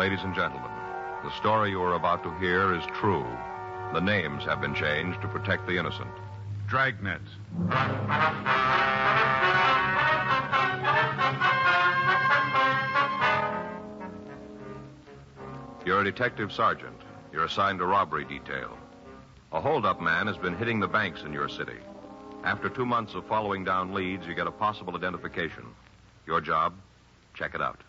ladies and gentlemen, the story you are about to hear is true. The names have been changed to protect the innocent. Dragnet. You're a detective sergeant. You're assigned to robbery detail. A hold-up man has been hitting the banks in your city. After 2 months of following down leads, you get a possible identification. Your job? Check it out.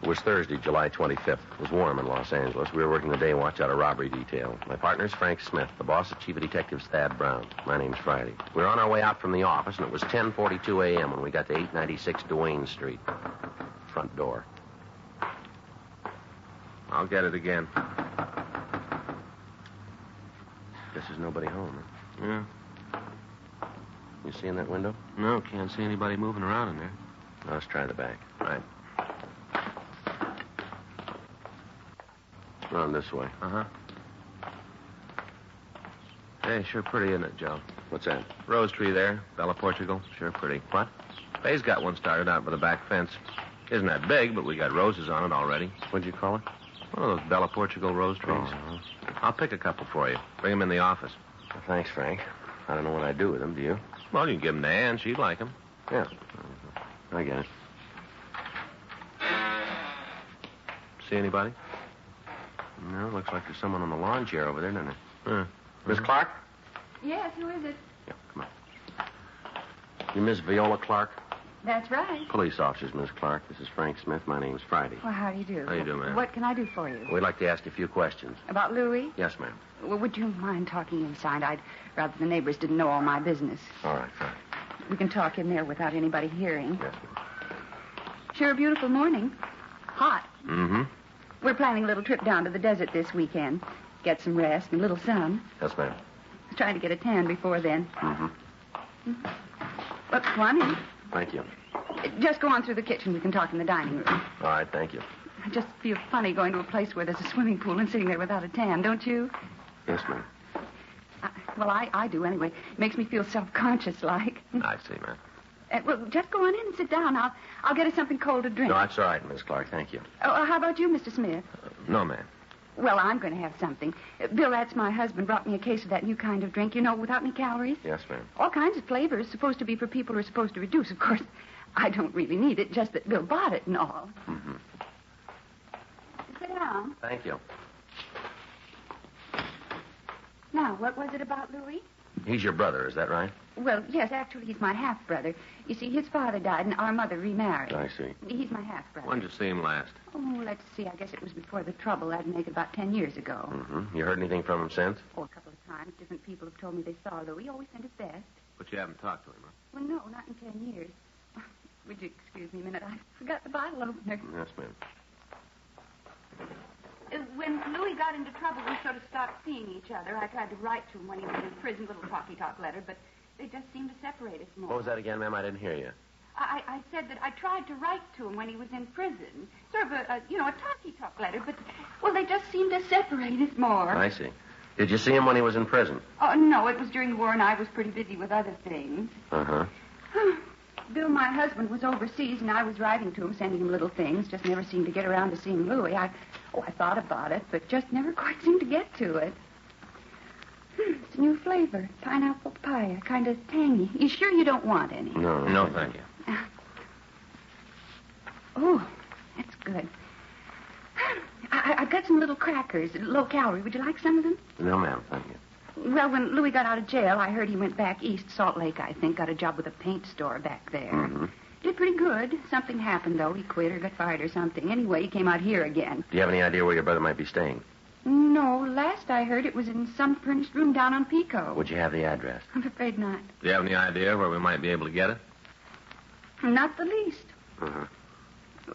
It was Thursday, July 25th. It was warm in Los Angeles. We were working the day watch out of robbery detail. My partner's Frank Smith. The boss is Chief of Detectives Thad Brown. My name's Friday. We were on our way out from the office, and it was 10:42 a.m. when we got to 896 Duane Street. Front door. I'll get it again. Guess there's nobody home, huh? Yeah. You see in that window? No, can't see anybody moving around in there. Now, let's try the back. Right. Around this way. Uh-huh. Hey, sure pretty, isn't it, Joe? What's that? Rose tree there, Bella Portugal. Sure pretty. What? Faye's got one started out by the back fence. Isn't that big, but we got roses on it already. What'd you call it? One of those Bella Portugal rose trees. Oh, I'll pick a couple for you. Bring them in the office. well, thanks, Frank. I don't know what I'd do with them, do you? Well, you can give them to Ann. She'd like them. Yeah. I get it. See anybody? No, looks like there's someone on the lawn chair over there, doesn't it? Huh. Miss Clark? Yes, who is it? Yeah, come on. You Miss Viola Clark? That's right. Police officers, Miss Clark. This is Frank Smith. My name's Friday. Well, how do you do? How you do, ma'am? What can I do for you? We'd like to ask you a few questions. About Louis? Yes, ma'am. Well, would you mind talking inside? I'd rather the neighbors didn't know all my business. All right, fine. We can talk in there without anybody hearing. Yes, ma'am. Sure, a beautiful morning. Hot. Mm-hmm. We're planning a little trip down to the desert this weekend. Get some rest and a little sun. Yes, ma'am. Trying to get a tan before then. Mm-hmm. Look, come on in. Thank you. Just go on through the kitchen. We can talk in the dining room. All right, thank you. I just feel funny going to a place where there's a swimming pool and sitting there without a tan, don't you? Yes, ma'am. Well, I do anyway. It makes me feel self-conscious like. I see, ma'am. Well, just go on in and sit down. I'll get us something cold to drink. No, that's all right, Miss Clark. Thank you. Oh, how about you, Mr. Smith? No, ma'am. Well, I'm going to have something. Bill, that's my husband, brought me a case of that new kind of drink, you know, without any calories. Yes, ma'am. All kinds of flavors, supposed to be for people who are supposed to reduce. Of course, I don't really need it, just that Bill bought it and all. Mm-hmm. Sit down. Thank you. Now, what was it about Louis? He's your brother, is that right? Well, yes, actually, he's my half-brother. You see, his father died and our mother remarried. I see. He's my half-brother. When'd you see him last? Oh, let's see. I guess it was before the trouble. That'd make it about 10 years ago. Mm-hmm. You heard anything from him since? Oh, a couple of times. Different people have told me they saw Louis. Always sent his best. But you haven't talked to him, huh? Well, no, not in 10 years. Would you excuse me a minute? I forgot the bottle opener. Yes, ma'am. When Louis got into trouble, we sort of stopped seeing each other. I tried to write to him when he was in prison, little talky-talk letter, but they just seemed to separate us more. What was that again, ma'am? I didn't hear you. I said that I tried to write to him when he was in prison. Sort of a talky-talk letter, but, well, they just seemed to separate us more. I see. Did you see him when he was in prison? Oh, no, it was during the war, and I was pretty busy with other things. Uh-huh. Bill, my husband, was overseas, and I was writing to him, sending him little things. Just never seemed to get around to seeing Louis. I thought about it, but just never quite seemed to get to it. It's a new flavor. Pineapple papaya. Kind of tangy. You sure you don't want any? No, thank you. Oh, that's good. I've got some little crackers, low calorie. Would you like some of them? No, ma'am, thank you. Well, when Louis got out of jail, I heard he went back east, Salt Lake, I think. Got a job with a paint store back there. Mm-hmm. Did pretty good. Something happened, though. He quit or got fired or something. Anyway, he came out here again. Do you have any idea where your brother might be staying? No, last I heard it was in some furnished room down on Pico. Would you have the address? I'm afraid not. Do you have any idea where we might be able to get it? Not the least. Uh-huh.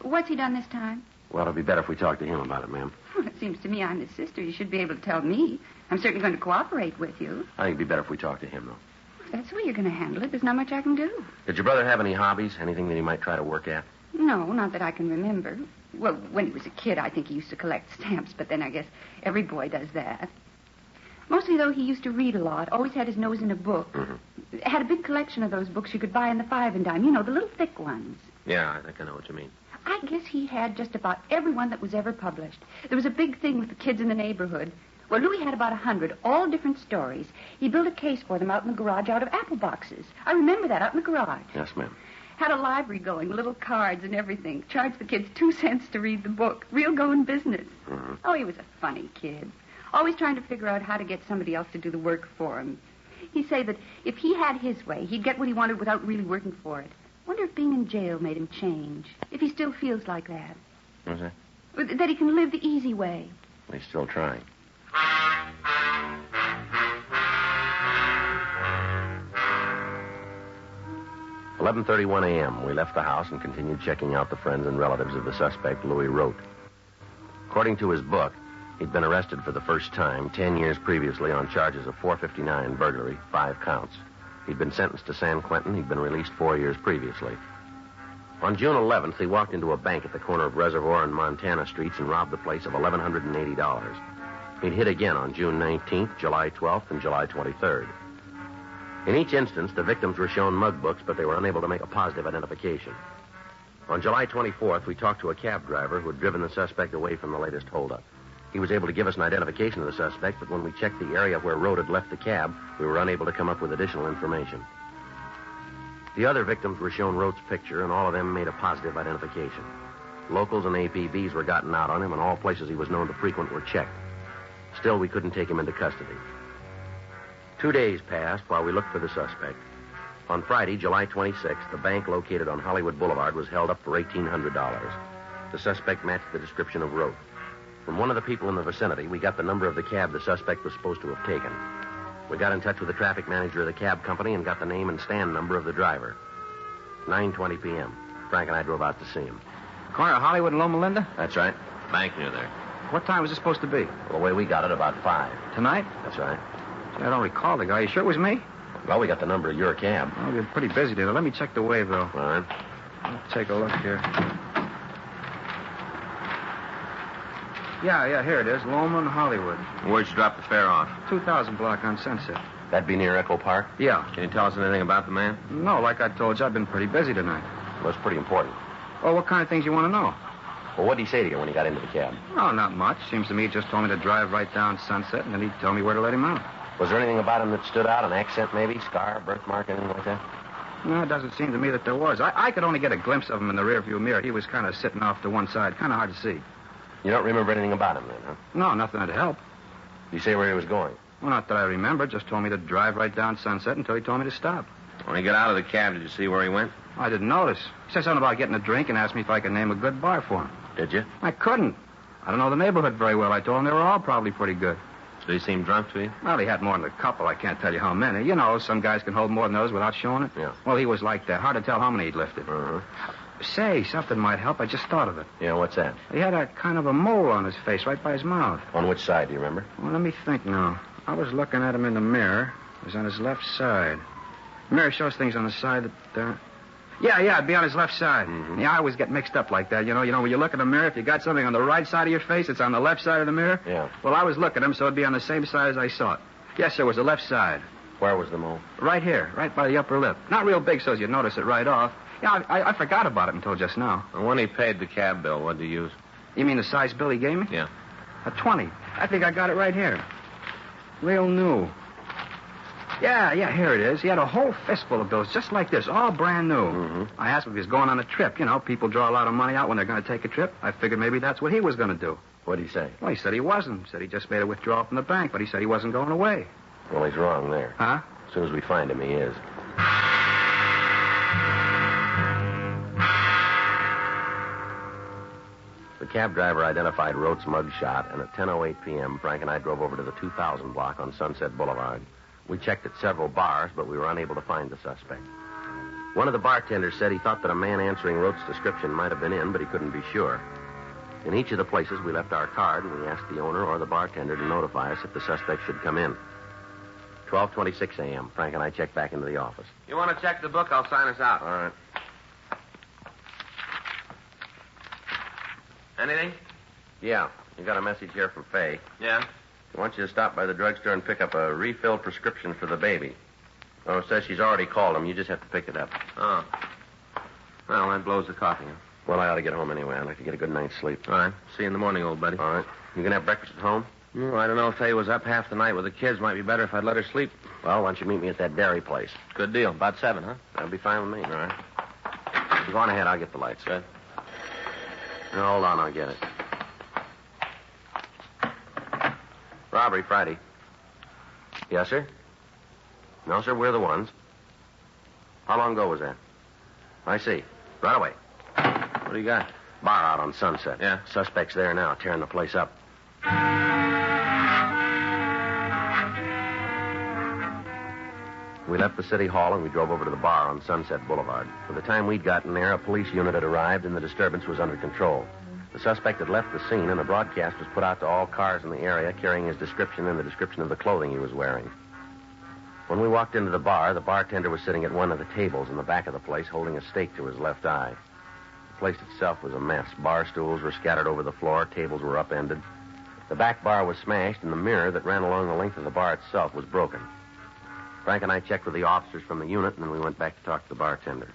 What's he done this time? Well, it'd be better if we talked to him about it, ma'am. Well, it seems to me I'm his sister. You should be able to tell me. I'm certainly going to cooperate with you. I think it'd be better if we talked to him, though. That's the way you're going to handle it. There's not much I can do. Did your brother have any hobbies? Anything that he might try to work at? No, not that I can remember. Well, when he was a kid, I think he used to collect stamps, but then I guess every boy does that. Mostly, though, he used to read a lot. Always had his nose in a book. Mm-hmm. Had a big collection of those books you could buy in the 5 and dime. You know, the little thick ones. Yeah, I think I know what you mean. I guess he had just about everyone that was ever published. There was a big thing with the kids in the neighborhood. Well, Louis had about 100, all different stories. He built a case for them out in the garage out of apple boxes. I remember that, out in the garage. Yes, ma'am. Had a library going, little cards and everything. Charged the kids 2 cents to read the book. Real going business. Mm-hmm. Oh, he was a funny kid. Always trying to figure out how to get somebody else to do the work for him. He'd say that if he had his way, he'd get what he wanted without really working for it. Wonder if being in jail made him change. If he still feels like that. What's that? That he can live the easy way. He's still trying. "11:31 a.m. We left the house and continued checking out the friends and relatives of the suspect, Louis Rote. According to his book, he'd been arrested for the first time 10 years previously on charges of 459 burglary, 5 counts. He'd been sentenced to San Quentin. He'd been released 4 years previously. On June 11th, he walked into a bank at the corner of Reservoir and Montana Streets and robbed the place of $1,180. He'd hit again on June 19th, July 12th, and July 23rd. In each instance, the victims were shown mug books, but they were unable to make a positive identification. On July 24th, we talked to a cab driver who had driven the suspect away from the latest holdup. He was able to give us an identification of the suspect, but when we checked the area where Rote had left the cab, we were unable to come up with additional information. The other victims were shown Rote's picture, and all of them made a positive identification. Locals and APBs were gotten out on him, and all places he was known to frequent were checked. Still, we couldn't take him into custody. 2 days passed while we looked for the suspect. On Friday, July 26th, the bank located on Hollywood Boulevard was held up for $1,800. The suspect matched the description of Rote. From one of the people in the vicinity, we got the number of the cab the suspect was supposed to have taken. We got in touch with the traffic manager of the cab company and got the name and stand number of the driver. 9:20 p.m. Frank and I drove out to see him. Corner of Hollywood and Loma Linda? That's right. Bank near there. What time was it supposed to be? Well, the way we got it, about 5. Tonight? That's right. Gee, I don't recall the guy. You sure it was me? Well, we got the number of your cab. Oh, you're pretty busy today. Let me check the wave, though. All right. Let's take a look here. Yeah, here it is. Loma and Hollywood. Where'd you drop the fare off? 2000 block on Sunset. That'd be near Echo Park? Yeah. Can you tell us anything about the man? No, like I told you, I've been pretty busy tonight. Well, it's pretty important. Oh, what kind of things you want to know? Well, what'd he say to you when he got into the cab? Oh, not much. Seems to me he just told me to drive right down Sunset, and then he'd tell me where to let him out. Was there anything about him that stood out? An accent, maybe? Scar, birthmark, anything like that? No, it doesn't seem to me that there was. I could only get a glimpse of him in the rearview mirror. He was kind of sitting off to one side. Kind of hard to see. You don't remember anything about him then, huh? No, nothing to help. Did you say where he was going? Well, not that I remember. Just told me to drive right down Sunset until he told me to stop. When he got out of the cab, did you see where he went? I didn't notice. He said something about getting a drink and asked me if I could name a good bar for him. Did you? I couldn't. I don't know the neighborhood very well. I told him they were all probably pretty good. Did he seem drunk to you? Well, he had more than a couple. I can't tell you how many. You know, some guys can hold more than others without showing it. Yeah. Well, he was like that. Hard to tell how many he'd lifted. Uh-huh. Say, something might help. I just thought of it. Yeah, what's that? He had a kind of a mole on his face right by his mouth. On which side, do you remember? Well, let me think now. I was looking at him in the mirror. It was on his left side. The mirror shows things on the side that... Yeah, it'd be on his left side. Mm-hmm. Yeah, I always get mixed up like that. You know, when you look in the mirror, if you got something on the right side of your face, it's on the left side of the mirror. Yeah. Well, I was looking at him, so it'd be on the same side as I saw it. Yes, sir, it was the left side. Where was the mole? Right here, right by the upper lip. Not real big so as you'd notice it right off. Yeah, I forgot about it until just now. And when he paid the cab bill, what did he use? You mean the size bill he gave me? Yeah. A 20. I think I got it right here. Real new. Yeah, here it is. He had a whole fistful of bills just like this, all brand new. Mm-hmm. I asked him if he was going on a trip. You know, people draw a lot of money out when they're going to take a trip. I figured maybe that's what he was going to do. What did he say? Well, he said he wasn't. He said he just made a withdrawal from the bank, but he said he wasn't going away. Well, he's wrong there. Huh? As soon as we find him, he is. The cab driver identified Rote's mug shot, and at 10:08 p.m., Frank and I drove over to the 2000 block on Sunset Boulevard. We checked at several bars, but we were unable to find the suspect. One of the bartenders said he thought that a man answering Rote's description might have been in, but he couldn't be sure. In each of the places, we left our card, and we asked the owner or the bartender to notify us if the suspect should come in. 12:26 a.m., Frank and I checked back into the office. You want to check the book? I'll sign us out. All right. Anything? Yeah, you got a message here from Faye. Yeah? She wants you to stop by the drugstore and pick up a refilled prescription for the baby. Oh, it says she's already called him. You just have to pick it up. Oh. Well, that blows the coffee, huh? Well, I ought to get home anyway. I'd like to get a good night's sleep. All right. See you in the morning, old buddy. All right. You gonna have breakfast at home? I don't know if Faye was up half the night with the kids. Might be better if I'd let her sleep. Well, why don't you meet me at that dairy place? Good deal. About 7, huh? That'll be fine with me. All right. Go on ahead. I'll get the lights. Good. No, hold on. I'll get it. Robbery, Friday. Yes, sir? No, sir. We're the ones. How long ago was that? I see. Right away. What do you got? Bar out on Sunset. Yeah. Suspects there now, tearing the place up. We left the city hall and we drove over to the bar on Sunset Boulevard. By the time we'd gotten there, a police unit had arrived and the disturbance was under control. The suspect had left the scene and a broadcast was put out to all cars in the area carrying his description and the description of the clothing he was wearing. When we walked into the bartender was sitting at one of the tables in the back of the place holding a stake to his left eye. The place itself was a mess. Bar stools were scattered over the floor, tables were upended. The back bar was smashed and the mirror that ran along the length of the bar itself was broken. Frank and I checked with the officers from the unit, and then we went back to talk to the bartender.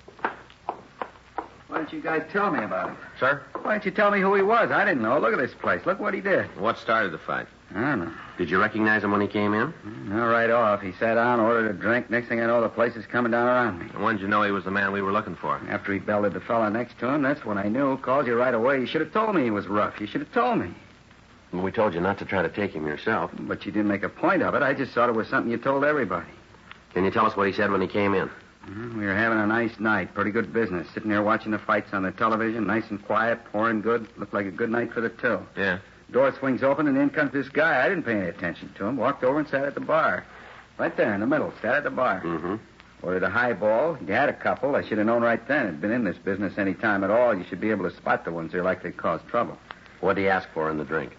Why didn't you guys tell me about him? Sir? Why didn't you tell me who he was? I didn't know. Look at this place. Look what he did. What started the fight? I don't know. Did you recognize him when he came in? No, right off. He sat down, ordered a drink. Next thing I know, the place is coming down around me. And when did you know he was the man we were looking for? After he belted the fella next to him, that's when I knew. Called you right away. You should have told me he was rough. You should have told me. Well, we told you not to try to take him yourself. But you didn't make a point of it. I just thought it was something you told everybody. Can you tell us what he said when he came in? We were having a nice night. Pretty good business. Sitting there watching the fights on the television. Nice and quiet. Pouring good. Looked like a good night for the till. Yeah. Door swings open, and in comes this guy. I didn't pay any attention to him. Walked over and sat at the bar. Right there in the middle. Sat at the bar. Mm-hmm. Ordered a highball. He had a couple. I should have known right then. I'd been in this business any time at all. You should be able to spot the ones that are likely to cause trouble. What did he ask for in the drink?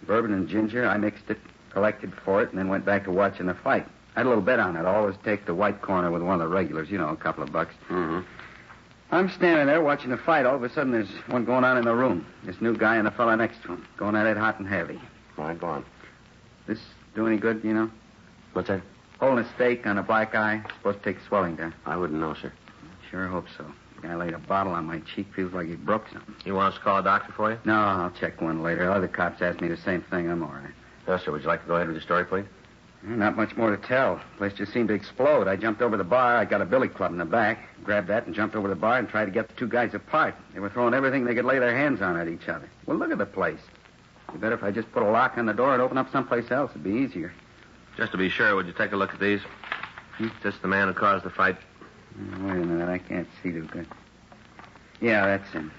Bourbon and ginger. I mixed it, collected for it, and then went back to watching the fight. I had a little bet on it. Always take the white corner with one of the regulars. You know, a couple of bucks. Mm-hmm. I'm standing there watching the fight. All of a sudden, there's one going on in the room. This new guy and the fella next to him. Going at it hot and heavy. All right, go on. This do any good, you know? What's that? Holding a stake on a black eye. Supposed to take swelling down. I wouldn't know, sir. Sure hope so. The guy laid a bottle on my cheek. Feels like he broke something. You want us to call a doctor for you? No, I'll check one later. Other cops asked me the same thing. I'm all right. Yes, sir. Would you like to go ahead with your story, please? Not much more to tell. The place just seemed to explode. I jumped over the bar. I got a billy club in the back. Grabbed that and jumped over the bar and tried to get the two guys apart. They were throwing everything they could lay their hands on at each other. Well, look at the place. You bet if I just put a lock on the door and open up someplace else, it'd be easier. Just to be sure, would you take a look at these? Just the man who caused the fight. Wait a minute. I can't see too good. Yeah, that's him.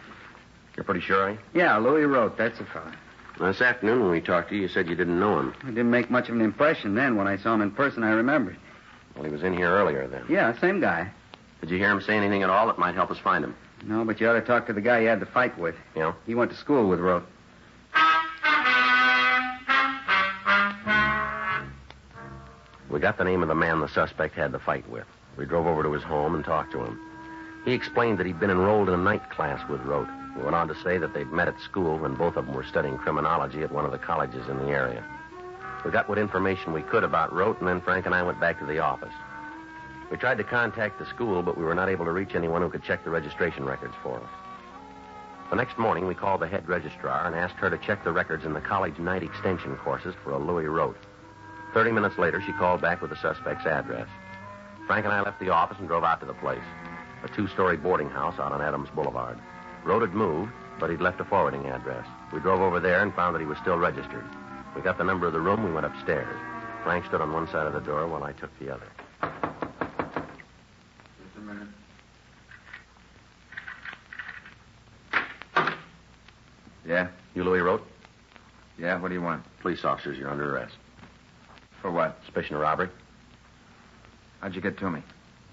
You're pretty sure, eh? Yeah, Louis Rote. That's the fella. This afternoon when we talked to you, you said you didn't know him. It didn't make much of an impression then. When I saw him in person, I remembered. Well, he was in here earlier then. Yeah, same guy. Did you hear him say anything at all that might help us find him? No, but you ought to talk to the guy you had the fight with. Yeah? He went to school with Rote. We got the name of the man the suspect had the fight with. We drove over to his home and talked to him. He explained that he'd been enrolled in a night class with Rote. He went on to say that they'd met at school when both of them were studying criminology at one of the colleges in the area. We got what information we could about Rote, and then Frank and I went back to the office. We tried to contact the school, but we were not able to reach anyone who could check the registration records for us. The next morning, we called the head registrar and asked her to check the records in the college night extension courses for a Louis Rote. 30 minutes later, she called back with the suspect's address. Frank and I left the office and drove out to the place, a 2-story boarding house out on Adams Boulevard. Rote had moved, but he'd left a forwarding address. We drove over there and found that he was still registered. We got the number of the room. We went upstairs. Frank stood on one side of the door while I took the other. Just a minute. Yeah? You Louis Rote? Yeah, what do you want? Police officers, you're under arrest. For what? Suspicion of robbery? How'd you get to me?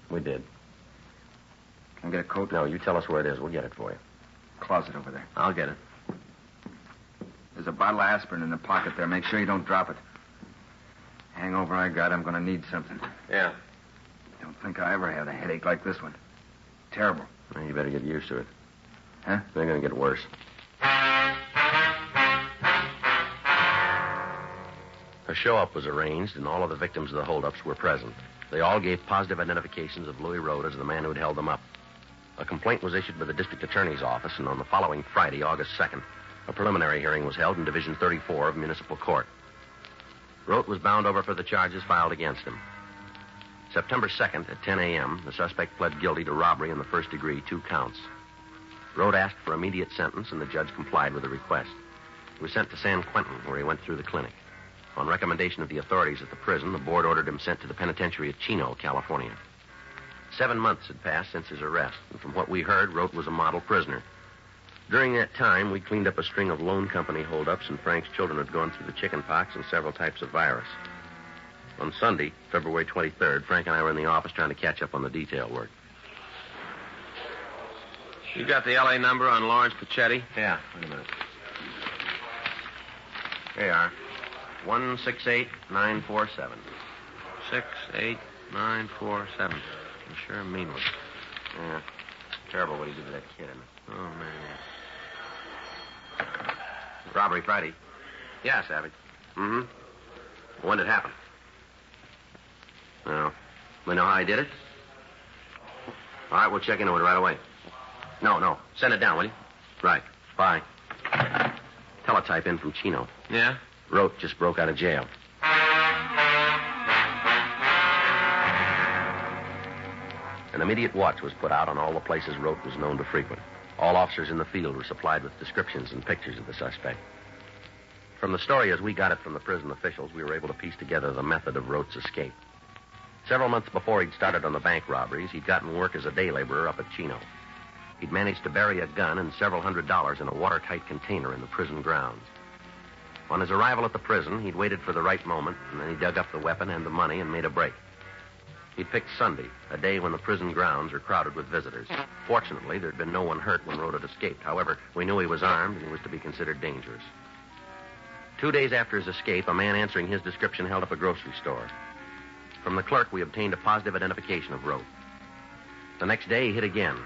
We did. Can I get a coat? No, you tell us where it is. We'll get it for you. Closet over there. I'll get it. There's a bottle of aspirin in the pocket there. Make sure you don't drop it. Hangover I got, I'm going to need something. Yeah. Don't think I ever had a headache like this one. Terrible. Well, you better get used to it. Huh? They're going to get worse. A show-up was arranged, and all of the victims of the holdups were present. They all gave positive identifications of Louis Rote as the man who'd held them up. A complaint was issued by the district attorney's office, and on the following Friday, August 2nd, a preliminary hearing was held in Division 34 of Municipal Court. Rote was bound over for the charges filed against him. September 2nd at 10 a.m., the suspect pled guilty to robbery in the first degree, 2 counts. Rote asked for immediate sentence, and the judge complied with the request. He was sent to San Quentin, where he went through the clinic. On recommendation of the authorities at the prison, the board ordered him sent to the penitentiary at Chino, California. 7 months had passed since his arrest, and from what we heard, Rote was a model prisoner. During that time, we cleaned up a string of loan company holdups, and Frank's children had gone through the chicken pox and several types of virus. On Sunday, February 23rd, Frank and I were in the office trying to catch up on the detail work. You got the L.A. number on Lawrence Pachetti? Yeah, wait a minute. Here you are. 168947. 68947. You sure a mean one. Yeah. Terrible what he did to that kid, isn't it? Oh, man. Robbery Friday. Yeah, Savage. Mm-hmm. When did it happen? No. We know how he did it? All right, we'll check into it right away. No. Send it down, will you? Right. Bye. Teletype in from Chino. Yeah? Rote just broke out of jail. An immediate watch was put out on all the places Rote was known to frequent. All officers in the field were supplied with descriptions and pictures of the suspect. From the story as we got it from the prison officials, we were able to piece together the method of Rote's escape. Several months before he'd started on the bank robberies, he'd gotten work as a day laborer up at Chino. He'd managed to bury a gun and several $100s in a watertight container in the prison grounds. On his arrival at the prison, he'd waited for the right moment, and then he dug up the weapon and the money and made a break. He'd picked Sunday, a day when the prison grounds are crowded with visitors. Fortunately, there'd been no one hurt when Rote had escaped. However, we knew he was armed and he was to be considered dangerous. 2 days after his escape, a man answering his description held up a grocery store. From the clerk, we obtained a positive identification of Rote. The next day, he hit again.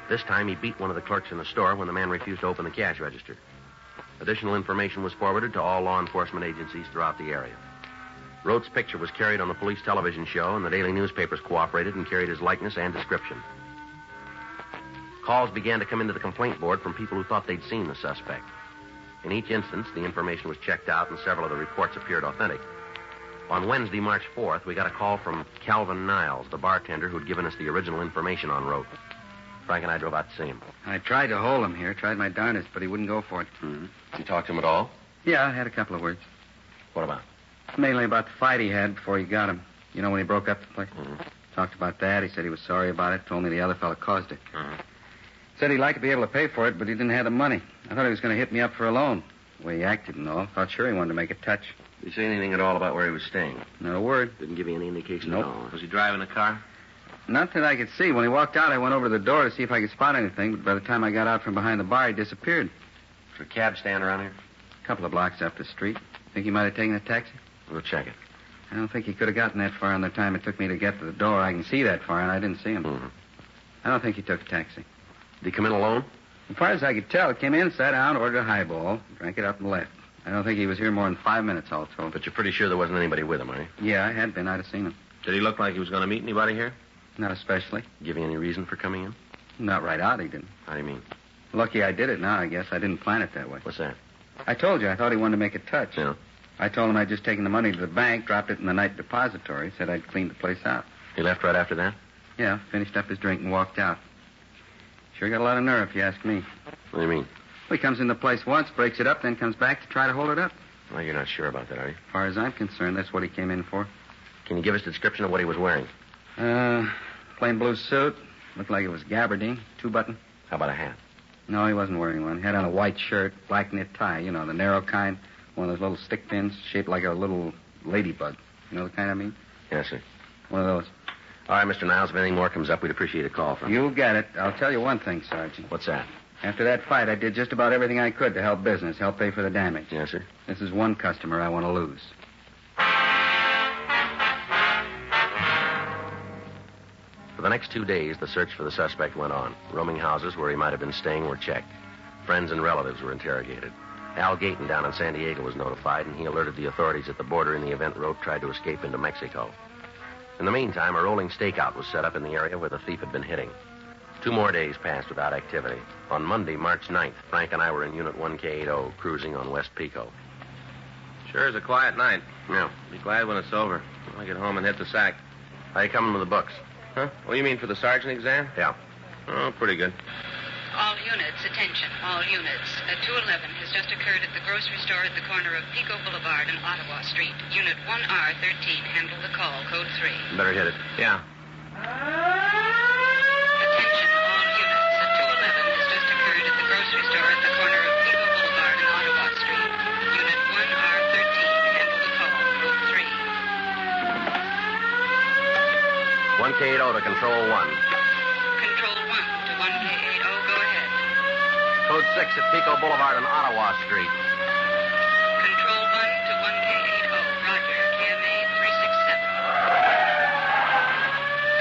This time, he beat one of the clerks in the store when the man refused to open the cash register. Additional information was forwarded to all law enforcement agencies throughout the area. Rote's picture was carried on the police television show, and the daily newspapers cooperated and carried his likeness and description. Calls began to come into the complaint board from people who thought they'd seen the suspect. In each instance, the information was checked out, and several of the reports appeared authentic. On Wednesday, March 4th, we got a call from Calvin Niles, the bartender who'd given us the original information on Rote. Frank and I drove out to see him. I tried to hold him here, tried my darndest, but he wouldn't go for it. Mm-hmm. Did you talk to him at all? Yeah, I had a couple of words. What about? Mainly about the fight he had before he got him. You know, when he broke up the place? Mm-hmm. Talked about that. He said he was sorry about it. Told me the other fellow caused it. Mm-hmm. Said he'd like to be able to pay for it, but he didn't have the money. I thought he was going to hit me up for a loan. The way he acted and all. Thought sure he wanted to make a touch. Did he say anything at all about where he was staying? Not a word. Didn't give you any indication Nope. at all? Was he driving a car? Not that I could see. When he walked out, I went over to the door to see if I could spot anything, but by the time I got out from behind the bar, he disappeared. Is there a cab stand around here? A couple of blocks up the street. Think he might have taken a taxi? We'll check it. I don't think he could have gotten that far in the time it took me to get to the door. I can see that far, and I didn't see him. Mm-hmm. I don't think he took a taxi. Did he come in alone? As far as I could tell, he came in, sat down, ordered a highball, drank it up and left. I don't think he was here more than 5 minutes, all told. But you're pretty sure there wasn't anybody with him, are you? Yeah, I had been. I'd have seen him. Did he look like he was going to meet anybody here? Not especially. Give you any reason for coming in? Not right out, he didn't. How do you mean? Lucky I did it now, I guess. I didn't plan it that way. What's that? I told you I thought he wanted to make a touch. Yeah. I told him I'd just taken the money to the bank, dropped it in the night depository, said I'd cleaned the place out. He left right after that? Yeah, finished up his drink and walked out. Sure got a lot of nerve, if you ask me. What do you mean? Well, he comes in the place once, breaks it up, then comes back to try to hold it up. Well, you're not sure about that, are you? As far as I'm concerned, that's what he came in for. Can you give us a description of what he was wearing? Plain blue suit. Looked like it was gabardine, 2-button. How about a hat? No, he wasn't wearing one. Had on a white shirt, black knit tie, you know, the narrow kind. One of those little stick pins shaped like a little ladybug. You know the kind I mean? Yes, sir. One of those. All right, Mr. Niles, if anything more comes up, we'd appreciate a call from you. You get it. I'll tell you one thing, Sergeant. What's that? After that fight, I did just about everything I could to help business, help pay for the damage. Yes, sir. This is one customer I want to lose. For the next 2 days, the search for the suspect went on. Roaming houses where he might have been staying were checked. Friends and relatives were interrogated. Al Gayton down in San Diego was notified, and he alerted the authorities at the border in the event Rote tried to escape into Mexico. In the meantime, a rolling stakeout was set up in the area where the thief had been hitting. 2 more days passed without activity. On Monday, March 9th, Frank and I were in Unit 1K80, cruising on West Pico. Sure is a quiet night. Yeah. Be glad when it's over. I'll get home and hit the sack. How you coming with the books? Huh? What do you mean for the sergeant exam? Yeah. Oh, pretty good. All units, attention, all units. A 211 has just occurred at the grocery store at the corner of Pico Boulevard and Ottawa Street. Unit 1R13, handle the call, code 3. Better hit it. Yeah. Attention, all units. A 211 has just occurred at the grocery store at the corner of Pico Boulevard and Ottawa Street. Unit 1R13, handle the call, code 3. 1K80 to Control 1. Control 1 to 1K80, go ahead. Code 6 at Pico Boulevard and Ottawa Street. Control 1 to 1K80, roger, KMA 367.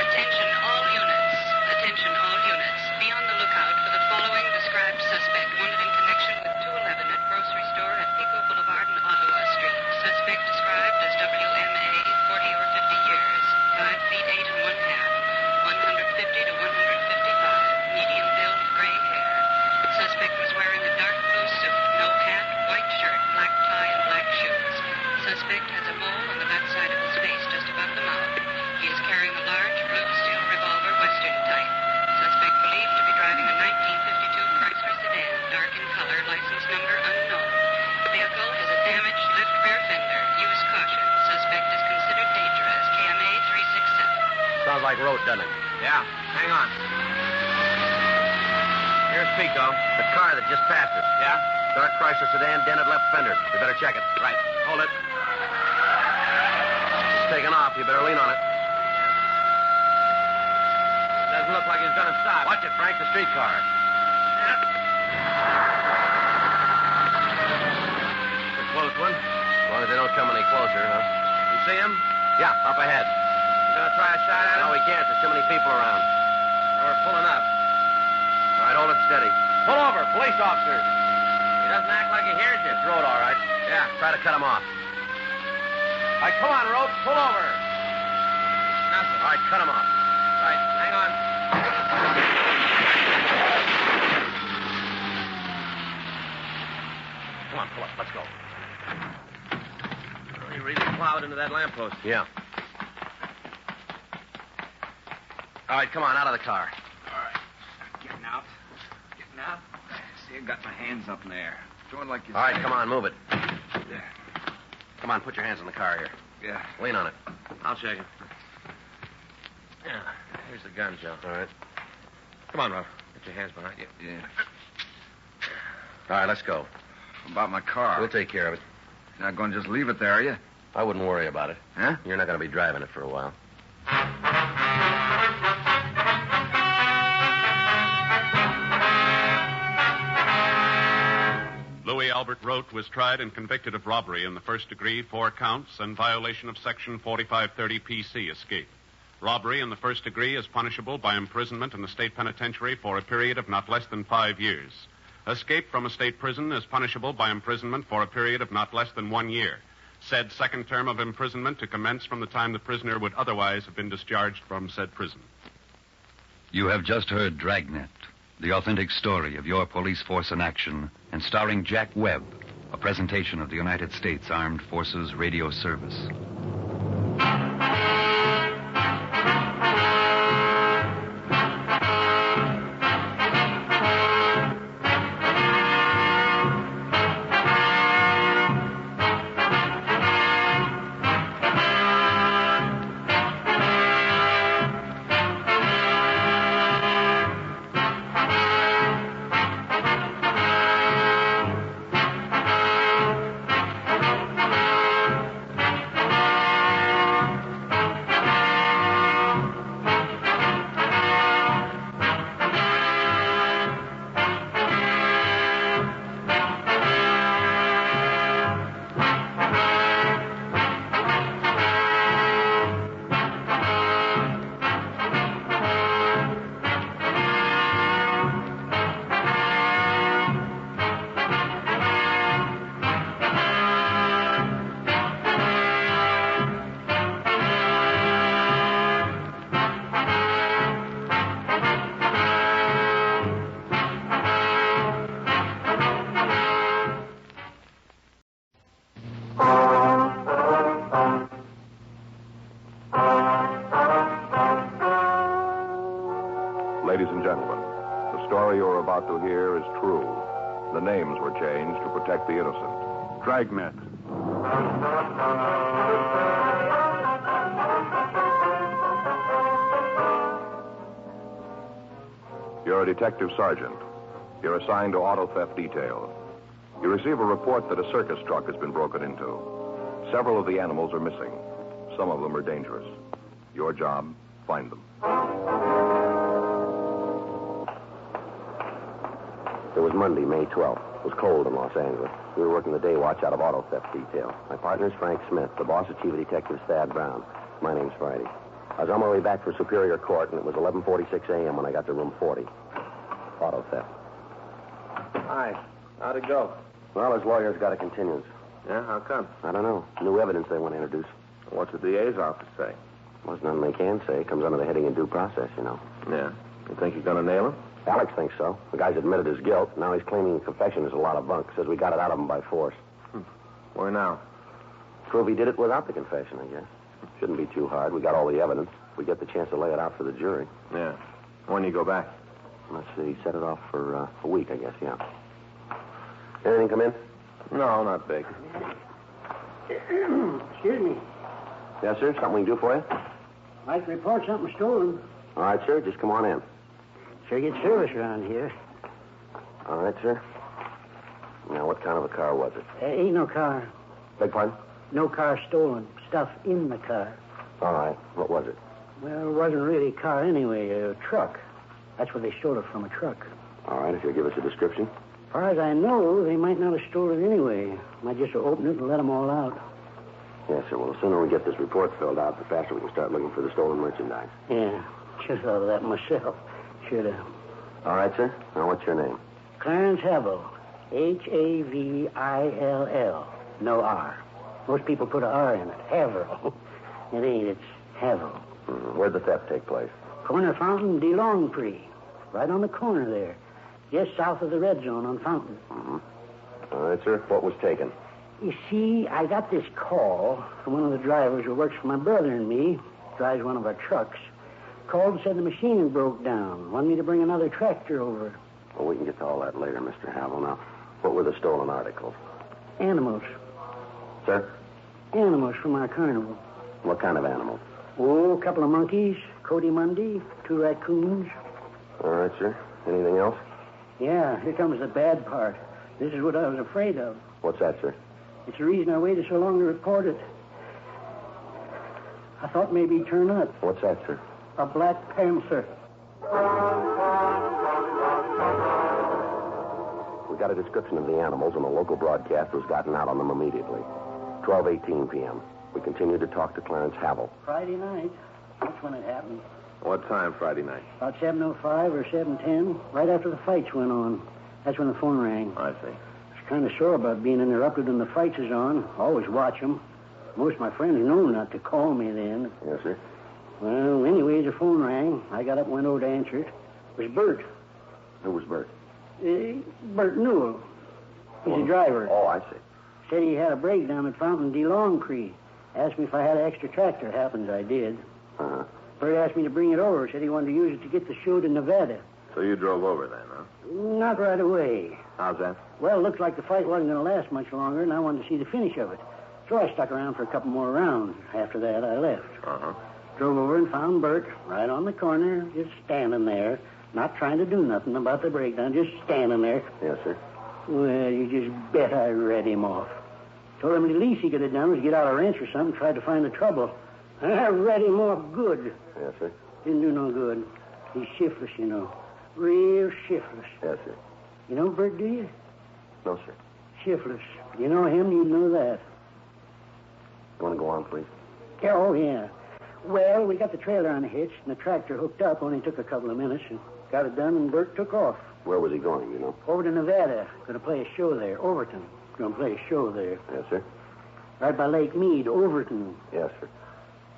Attention, all units. Attention, all units. Be on the lookout for the following described suspect wanted in connection with 211 at grocery store at Pico Boulevard and Ottawa Street. Suspect described as WMA, 40 or 50 years, 5 feet 8 and 1/2, 150 to 155, medium build, gray hair. Suspect was wearing a dark blue suit, no hat, white shirt, black tie, and black shoes. Suspect has a mole on the left side of his face, just above the mouth. He is carrying a large blue steel revolver, Western type. Suspect believed to be driving a 1952 Chrysler sedan, dark in color, license number unknown. Vehicle has a damaged left rear fender. Use caution. Suspect is considered dangerous. KMA 367. Sounds like road, doesn't it? Yeah. Hang on. Here's Pico. The car that just passed us. Yeah? Dark Chrysler sedan, dented left fender. You better check it. Right. Hold it. It's taken off. You better lean on it. Doesn't look like he's gonna stop. Watch it, Frank. The streetcar. It's a close one. As long as they don't come any closer, huh? You see him? Yeah, up ahead. You gonna try a shot at him? No, we can't. There's too many people around. We're pulling up. All right, hold it steady. Pull over. Police officer. He doesn't act like he hears you. It's road, all right. Yeah. Try to cut him off. All right, come on, road. Pull over. Nothing. All right, cut him off. Right. Hang on. Come on, pull up. Let's go. Oh, he really plowed into that lamppost. Yeah. All right, come on, out of the car. All right. Getting out. Getting out. See, I got my hands up in the air. Doing like you All right, say. come on, move it. There. Come on, put your hands in the car here. Yeah. Lean on it. I'll check it. Yeah. Here's the gun, Joe. All right. Come on, Rob. Get your hands behind you. Yeah. All right, let's go. About my car. We'll take care of it. You're not going to just leave it there, are you? I wouldn't worry about it. Huh? You're not going to be driving it for a while. Louis Albert Rote was tried and convicted of robbery in the first degree, 4 counts, and violation of Section 4530 PC, escape. Robbery in the first degree is punishable by imprisonment in the state penitentiary for a period of not less than 5 years. Escape from a state prison is punishable by imprisonment for a period of not less than 1 year. Said second term of imprisonment to commence from the time the prisoner would otherwise have been discharged from said prison. You have just heard Dragnet, the authentic story of your police force in action, and starring Jack Webb, a presentation of the United States Armed Forces Radio Service. Ladies and gentlemen, the story you're about to hear is true. The names were changed to protect the innocent. Dragnet. You're a detective sergeant. You're assigned to auto theft detail. You receive a report that a circus truck has been broken into. Several of the animals are missing. Some of them are dangerous. Your job, find them. It was Monday, May 12th. It was cold in Los Angeles. We were working the day watch out of auto theft detail. My partner's Frank Smith. The boss is Chief of Detectives Thad Brown. My name's Friday. I was on my way back for Superior Court, and it was 11:46 a.m. when I got to room 40. Auto theft. Hi. How'd it go? Well, his lawyer's got a continuance. Yeah, how come? I don't know. New evidence they want to introduce. What's the DA's office say? Well, there's nothing they can say. It comes under the heading of due process, you know. Yeah. You think you're going to nail him? Alex thinks so. The guy's admitted his guilt. Now he's claiming confession is a lot of bunk. Says we got it out of him by force. Where now? Prove he did it without the confession, I guess. Shouldn't be too hard. We got all the evidence. We get the chance to lay it out for the jury. Yeah. When do you go back? Let's see. Set it off for a week, I guess, yeah. Anything come in? No, not big. Excuse me. Yes, sir. Something we can do for you? I'd like to report something stolen. All right, sir. Just come on in. Sure get service around here. All right, sir. Now, what kind of a car was it? Ain't no car. Beg pardon? No car stolen. Stuff in the car. All right. What was it? Well, it wasn't really a car anyway. A truck. That's where they stole it from, a truck. All right. If you'll give us a description. As far as I know, they might not have stolen it anyway. Might just open it and let them all out. Yes, sir. Well, the sooner we get this report filled out, the faster we can start looking for the stolen merchandise. Yeah. Should have thought of that myself. Should have. All right, sir. Now, what's your name? Clarence Havill. Havill. No R. Most people put an R in it. Havill. It ain't. It's Havill. Where'd the theft take place? Corner Fountain, de Longprix. Right on the corner there. Just south of the red zone on Fountain. All right, sir. What was taken? You see, I got this call from one of the drivers who works for my brother and me. Drives one of our trucks. Called and said the machine broke down. Wanted me to bring another tractor over. Well, we can get to all that later, Mr. Havill. Now, what were the stolen articles? Animals. Sir? Animals from our carnival. What kind of animals? Oh, a couple of monkeys, Cody Mundy, 2 raccoons. All right, sir. Anything else? Yeah, here comes the bad part. This is what I was afraid of. What's that, sir? It's the reason I waited so long to report it. I thought maybe he'd turn up. What's that, sir? A black panther. We got a description of the animals, and the local broadcaster's gotten out on them immediately. 12:18 p.m. We continued to talk to Clarence Havill. Friday night. That's when it happened. What time Friday night? About 7:05 or 7:10, right after the fights went on. That's when the phone rang. I see. I was kind of sore about being interrupted when the fights is on. Always watch them. Most of my friends know not to call me then. Yes, sir. Well, anyway, the phone rang. I got up and went over to answer it. It was Bert. Who was Bert? Bert Newell. He's a driver. Oh, I see. Said he had a breakdown at Fountain de Longprix. Asked me if I had an extra tractor. Happens I did. Uh-huh. Bert asked me to bring it over. Said he wanted to use it to get the show to Nevada. So you drove over then, huh? Not right away. How's that? Well, it looked like the fight wasn't going to last much longer, and I wanted to see the finish of it. So I stuck around for a couple more rounds. After that, I left. Uh-huh. Drove over and found Bert right on the corner, just standing there, not trying to do nothing about the breakdown, just standing there. Yes, sir. Well, you just bet I read him off. Told him the least he could have done was get out a wrench or something, tried to find the trouble. I read him off good. Yes, sir. Didn't do no good. He's shiftless, you know. Real shiftless. Yes, sir. You know Bert, do you? No, sir. Shiftless. You know him, you know that. You want to go on, please? Yeah, oh, yeah. Well, we got the trailer unhitched and the tractor hooked up. Only took a couple of minutes and got it done, and Bert took off. Where was he going, you know? Over to Nevada. Going to play a show there. Overton. Going to play a show there. Yes, sir. Right by Lake Mead, Overton. Yes, sir.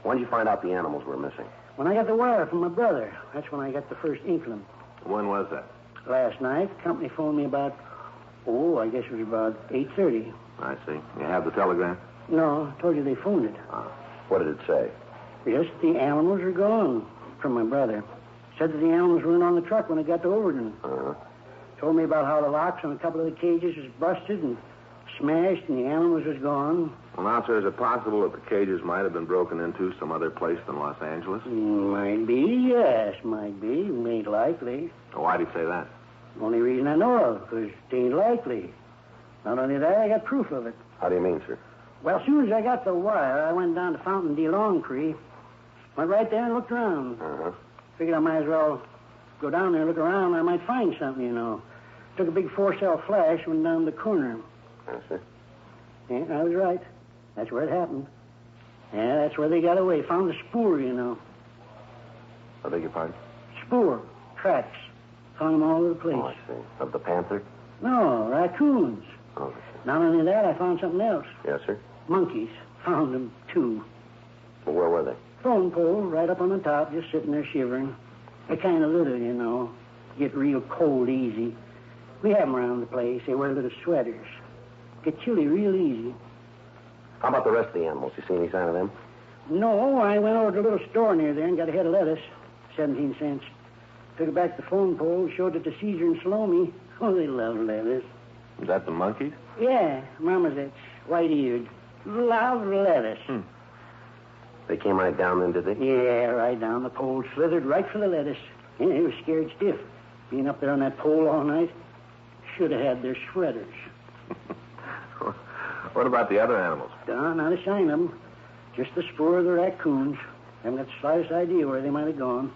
When did you find out the animals were missing? When I got the wire from my brother. That's when I got the first inkling. When was that? Last night, the company phoned me about, I guess it was about 8:30. I see. You have the telegram? No, I told you they phoned it. What did it say? Just the animals are gone from my brother. Said that the animals were in on the truck when they got to Overton. Uh-huh. Told me about how the locks on a couple of the cages was busted and smashed and the animals was gone. Well, now, sir, is it possible that the cages might have been broken into some other place than Los Angeles? Might be, yes, might be. Ain't likely. Well, why do you say that? Only reason I know of, because it ain't likely. Not only that, I got proof of it. How do you mean, sir? Well, as soon as I got the wire, I went down to Fountain de Longcree. Went right there and looked around. Uh-huh. Figured I might as well go down there and look around. I might find something, you know. Took a big 4-cell flash, went down the corner. Yes, sir. Yeah, I was right. That's where it happened. Yeah, that's where they got away. Found the spoor, you know. I beg your pardon? Spoor. Tracks. Found them all over the place. Oh, I see. Of the panther? No, raccoons. Oh, I see. Not only that, I found something else. Yes, sir. Monkeys. Found them, too. Well, where were they? Phone pole right up on the top, just sitting there shivering. They kind of little, you know. Get real cold easy. We have them around the place. They wear little sweaters. Get chilly real easy. How about the rest of the animals? You see any sign of them? No, I went over to a little store near there and got a head of lettuce. 17 cents. Took it back to the phone pole, showed it to Caesar and Salome. Oh, they love lettuce. Is that the monkeys? Yeah, marmosets, white-eared. Love lettuce. They came right down then, did they? Yeah, right down. The pole slithered right for the lettuce. Yeah, they were scared stiff. Being up there on that pole all night, should have had their sweaters. What about the other animals? Not a sign of them. Just the spoor of the raccoons. Haven't got the slightest idea where they might have gone.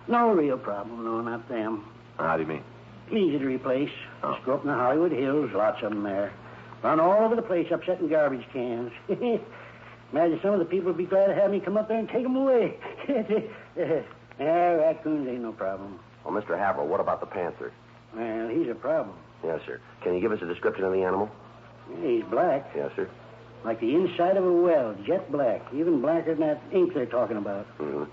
No real problem, no, not them. How do you mean? Easy to replace. Just go up in the Hollywood Hills, lots of them there. Run all over the place, upsetting garbage cans. Imagine some of the people would be glad to have me come up there and take them away. Raccoons ain't no problem. Well, Mr. Havel, what about the panther? Well, he's a problem. Yes, sir. Can you give us a description of the animal? He's black. Yes, sir. Like the inside of a well, jet black. Even blacker than that ink they're talking about. Mm-hmm.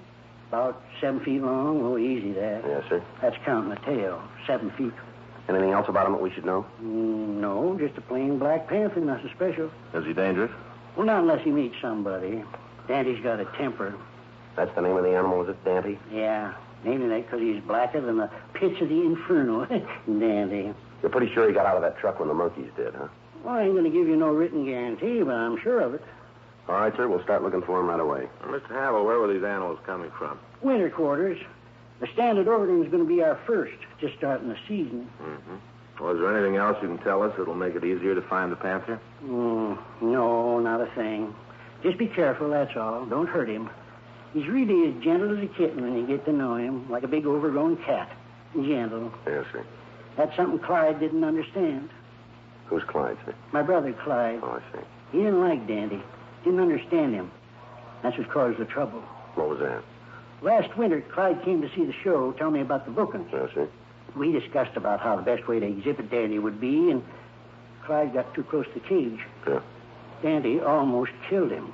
About 7 feet long. Oh, easy that. Yes, sir. That's counting the tail. 7 feet. Anything else about him that we should know? No, just a plain black panther, nothing special. Is he dangerous? Well, not unless he meets somebody. Dandy's got a temper. That's the name of the animal, is it, Dante? Yeah, naming that because he's blacker than the pits of the inferno. Dandy. You're pretty sure he got out of that truck when the monkeys did, huh? Well, I ain't going to give you no written guarantee, but I'm sure of it. All right, sir. We'll start looking for him right away. Mr. Havel, where were these animals coming from? Winter quarters. The Standard Overton is going to be our first, just starting the season. Mm-hmm. Well, is there anything else you can tell us that'll make it easier to find the panther? No, not a thing. Just be careful, that's all. Don't hurt him. He's really as gentle as a kitten when you get to know him, like a big overgrown cat. Gentle. Yes, sir. That's something Clyde didn't understand. Who's Clyde, sir? My brother, Clyde. Oh, I see. He didn't like Dandy. Didn't understand him. That's what caused the trouble. What was that? Last winter, Clyde came to see the show, tell me about the bookings. Yes, sir. We discussed about how the best way to exhibit Dandy would be, and Clyde got too close to the cage. Yeah. Dandy almost killed him.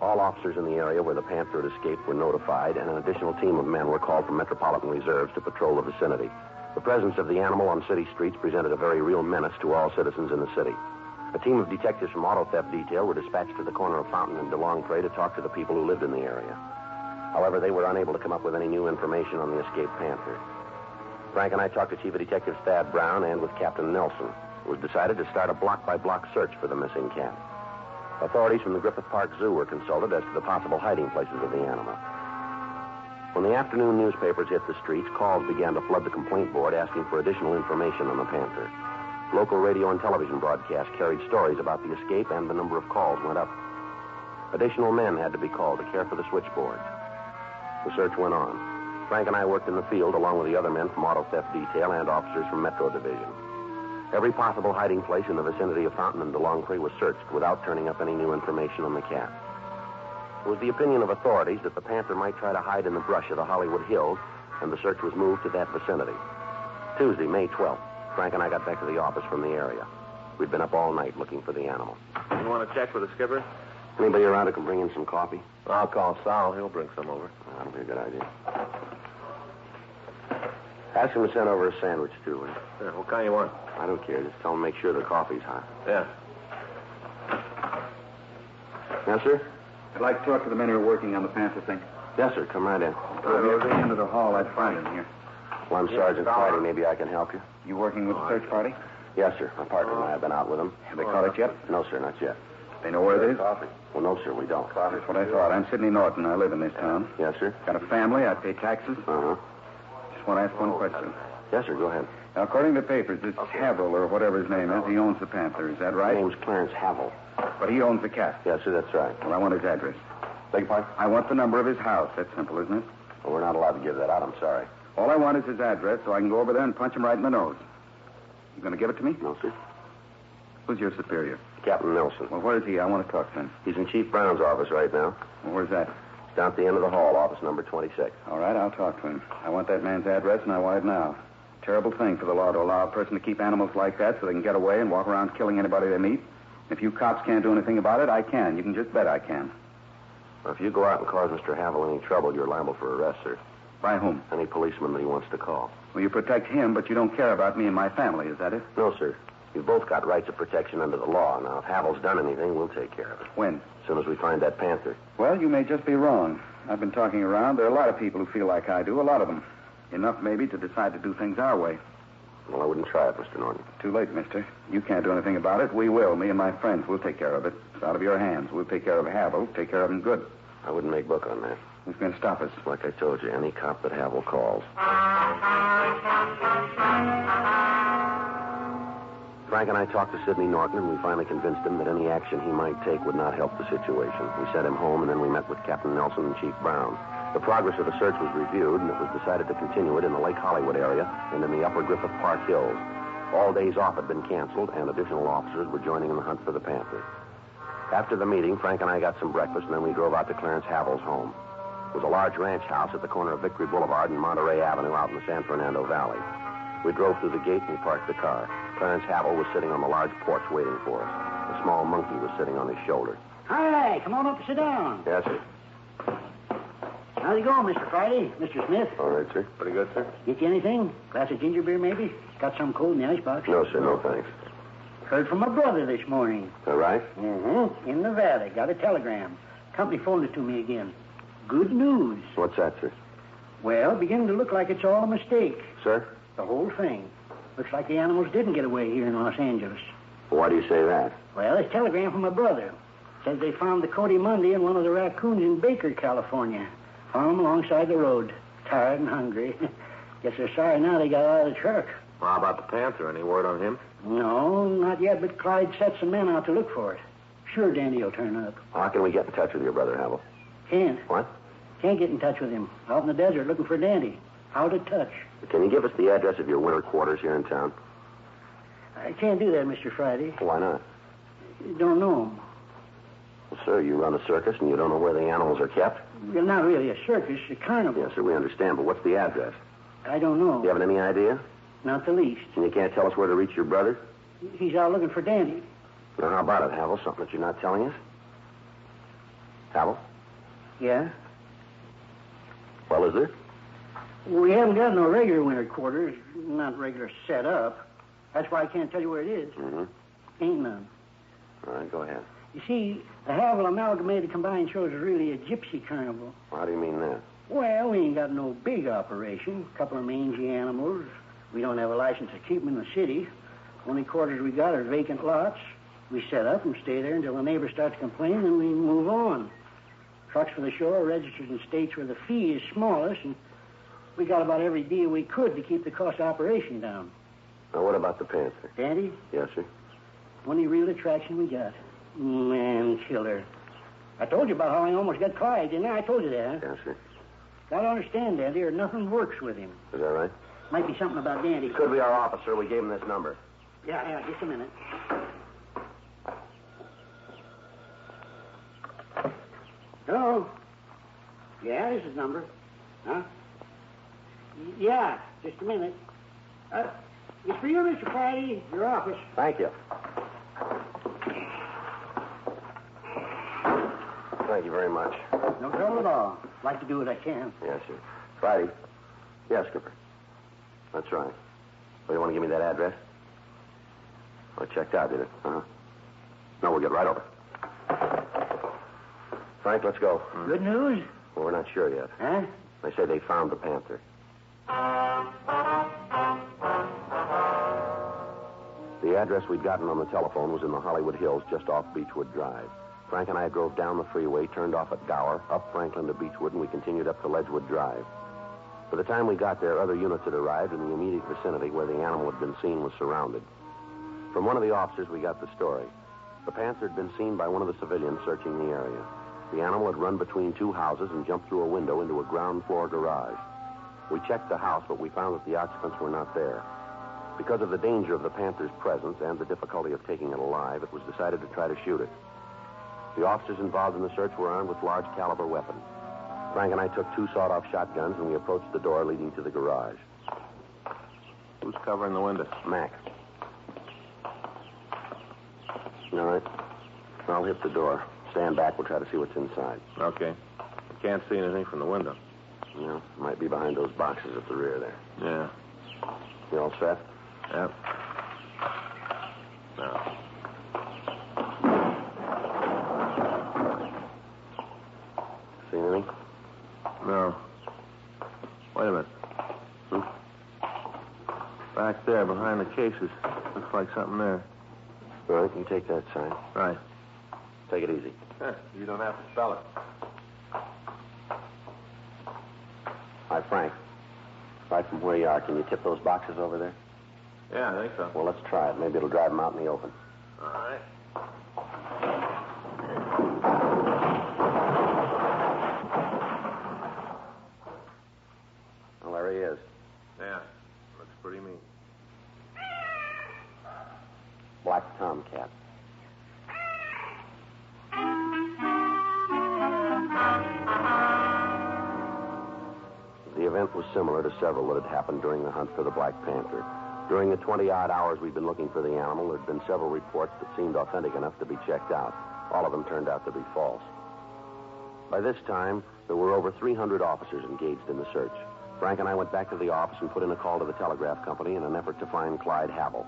All officers in the area where the panther had escaped were notified, and an additional team of men were called from Metropolitan Reserves to patrol the vicinity. The presence of the animal on city streets presented a very real menace to all citizens in the city. A team of detectives from Auto Theft Detail were dispatched to the corner of Fountain and DeLongpre to talk to the people who lived in the area. However, they were unable to come up with any new information on the escaped panther. Frank and I talked to Chief of Detectives Thad Brown and with Captain Nelson. It was decided to start a block-by-block search for the missing cat. Authorities from the Griffith Park Zoo were consulted as to the possible hiding places of the animal. When the afternoon newspapers hit the streets, calls began to flood the complaint board asking for additional information on the panther. Local radio and television broadcasts carried stories about the escape, and the number of calls went up. Additional men had to be called to care for the switchboards. The search went on. Frank and I worked in the field along with the other men from Auto Theft Detail and officers from Metro Division. Every possible hiding place in the vicinity of Fountain and DeLongpre was searched without turning up any new information on the cat. It was the opinion of authorities that the panther might try to hide in the brush of the Hollywood Hills, and the search was moved to that vicinity. Tuesday, May 12th, Frank and I got back to the office from the area. We'd been up all night looking for the animal. You want to check with the skipper? Anybody around who can bring in some coffee? I'll call Sal. He'll bring some over. That'll be a good idea. Ask him to send over a sandwich, too, will you? Yeah, what kind you want? I don't care. Just tell him to make sure the coffee's hot. Yeah. Yes, sir? I'd like to talk to the men who are working on the Panther thing. Yes, sir. Come right in. Near the end of the hall, I'd find him here. Well, I'm Sergeant Friday. Maybe I can help you. You working with the search party? Yes, sir. My partner and I have been out with them. Have they caught it yet? No, sir, not yet. They know where it is? Well, no, sir, we don't. That's what I thought. I'm Sidney Norton. I live in this town. Yes, sir? Got a family. I pay taxes. Uh-huh. Just want to ask one question. Yes, sir, go ahead. Now, according to the papers, this Havel, or whatever his name is, he owns the Panther. Is that right? His name's Clarence Havel. But he owns the cat. Yes, sir, that's right. Well, I want his address. Beg your pardon? I want the number of his house. That's simple, isn't it? Well, we're not allowed to give that out. I'm sorry. All I want is his address so I can go over there and punch him right in the nose. You going to give it to me? No, sir. Who's your superior? Captain Nelson. Well, where is he? I want to talk to him. He's in Chief Brown's office right now. Well, where's that? It's down at the end of the hall, office number 26. All right, I'll talk to him. I want that man's address, and I want it now. Terrible thing for the law to allow a person to keep animals like that so they can get away and walk around killing anybody they meet. If you cops can't do anything about it, I can. You can just bet I can. Well, if you go out and cause Mr. Havel any trouble, you're liable for arrest, sir. By whom? Any policeman that he wants to call. Well, you protect him, but you don't care about me and my family, is that it? No, sir. You've both got rights of protection under the law. Now, if Havel's done anything, we'll take care of it. When? As soon as we find that Panther. Well, you may just be wrong. I've been talking around. There are a lot of people who feel like I do, a lot of them. Enough, maybe, to decide to do things our way. Well, I wouldn't try it, Mr. Norton. Too late, mister. You can't do anything about it. We will. Me and my friends. We'll take care of it. It's out of your hands. We'll take care of Havel. Take care of him good. I wouldn't make book on that. Who's going to stop us? Like I told you, any cop that Havel calls. Frank and I talked to Sidney Norton, and we finally convinced him that any action he might take would not help the situation. We sent him home, and then we met with Captain Nelson and Chief Brown. The progress of the search was reviewed, and it was decided to continue it in the Lake Hollywood area and in the upper Griffith Park Hills. All days off had been canceled, and additional officers were joining in the hunt for the Panther. After the meeting, Frank and I got some breakfast, and then we drove out to Clarence Havel's home. It was a large ranch house at the corner of Victory Boulevard and Monterey Avenue out in the San Fernando Valley. We drove through the gate and we parked the car. Clarence Havel was sitting on the large porch waiting for us. A small monkey was sitting on his shoulder. Hi, come on up and sit down. Yes, sir. How's it going, Mr. Friday? Mr. Smith? All right, sir. Pretty good, sir. Get you anything? Glass of ginger beer, maybe? Got some cold in the icebox? No, sir. No, thanks. Heard from my brother this morning. All right? Mm-hmm. In Nevada. Got a telegram. Company phoned it to me again. Good news. What's that, sir? Well, beginning to look like it's all a mistake. Sir? The whole thing. Looks like the animals didn't get away here in Los Angeles. Why do you say that? Well, it's a telegram from my brother. Says they found the Cody Monday and one of the raccoons in Baker, California. Found them alongside the road. Tired and hungry. Guess they're sorry now they got out of the truck. Well, how about the Panther? Any word on him? No, not yet, but Clyde set some men out to look for it. Sure Dandy will turn up. How can we get in touch with your brother, Havel? Can't. What? Can't get in touch with him. Out in the desert looking for Dandy. Out of touch. Can you give us the address of your winter quarters here in town? I can't do that, Mr. Friday. Why not? Don't know him. Well, sir, you run a circus and you don't know where the animals are kept? Well, not really a circus, a carnival. Yes, sir, we understand, but what's the address? I don't know. You haven't any idea? Not the least. And you can't tell us where to reach your brother? He's out looking for Dandy. Now, how about it, Havel? Something that you're not telling us? Havel? Yeah? Well, is there? We haven't got no regular winter quarters, not regular set up. That's why I can't tell you where it is. Mm-hmm. Ain't none. All right, go ahead. You see, the Havel Amalgamated Combined Show is really a gypsy carnival. How do you mean that? Well, we ain't got no big operation. A couple of mangy animals. We don't have a license to keep them in the city. Only quarters we got are vacant lots. We set up and stay there until the neighbor starts complaining, and we move on. Trucks for the show are registered in states where the fee is smallest, and we got about every deal we could to keep the cost of operation down. Now, what about the Panther? Dandy? Yes, sir. Only real attraction we got. Man killer. I told you about how I almost got Clyde, didn't I? I told you that. Yes, sir. Gotta understand, Dandy, or nothing works with him. Is that right? Might be something about Dandy. Could be our officer. We gave him this number. Yeah, just a minute. Hello? Yeah, this is his number. Huh? Yeah, just a minute. It's for you, Mr. Friday, your office. Thank you. Thank you very much. No trouble at all. Like to do what I can. Yes, sir. Friday. Yes, Skipper. That's right. Well, you want to give me that address? Well, it checked out, did it? Uh-huh. No, we'll get right over. Frank, let's go. Good news? Well, we're not sure yet. Huh? They say they found the panther. The address we'd gotten on the telephone was in the Hollywood Hills just off Beechwood Drive. Frank and I drove down the freeway, turned off at Gower, up Franklin to Beechwood, and we continued up to Ledgewood Drive. By the time we got there, other units had arrived, and the immediate vicinity where the animal had been seen was surrounded. From one of the officers, we got the story. The panther had been seen by one of the civilians searching the area. The animal had run between two houses and jumped through a window into a ground floor garage. We checked the house, but we found that the occupants were not there. Because of the danger of the panther's presence and the difficulty of taking it alive, it was decided to try to shoot it. The officers involved in the search were armed with large caliber weapons. Frank and I took 2 sawed-off shotguns, and we approached the door leading to the garage. Who's covering the window? Mac. All right. I'll hit the door. Stand back. We'll try to see what's inside. Okay. I can't see anything from the window. Yeah, might be behind those boxes at the rear there. Yeah. You all set? Yep. Now. See anything? No. Wait a minute. Back there, behind the cases. Looks like something there. All right, you take that side. Right. Take it easy. You don't have to spell it. Hi, Frank. Right from where you are, can you tip those boxes over there? Yeah, I think so. Well, let's try it. Maybe it'll drive them out in the open. All right. Well, there he is. Yeah. Looks pretty mean. Black tomcat. The event was similar to several that had happened during the hunt for the Black Panther. During the 20-odd hours we'd been looking for the animal, there had been several reports that seemed authentic enough to be checked out. All of them turned out to be false. By this time, there were over 300 officers engaged in the search. Frank and I went back to the office and put in a call to the telegraph company in an effort to find Clyde Havel.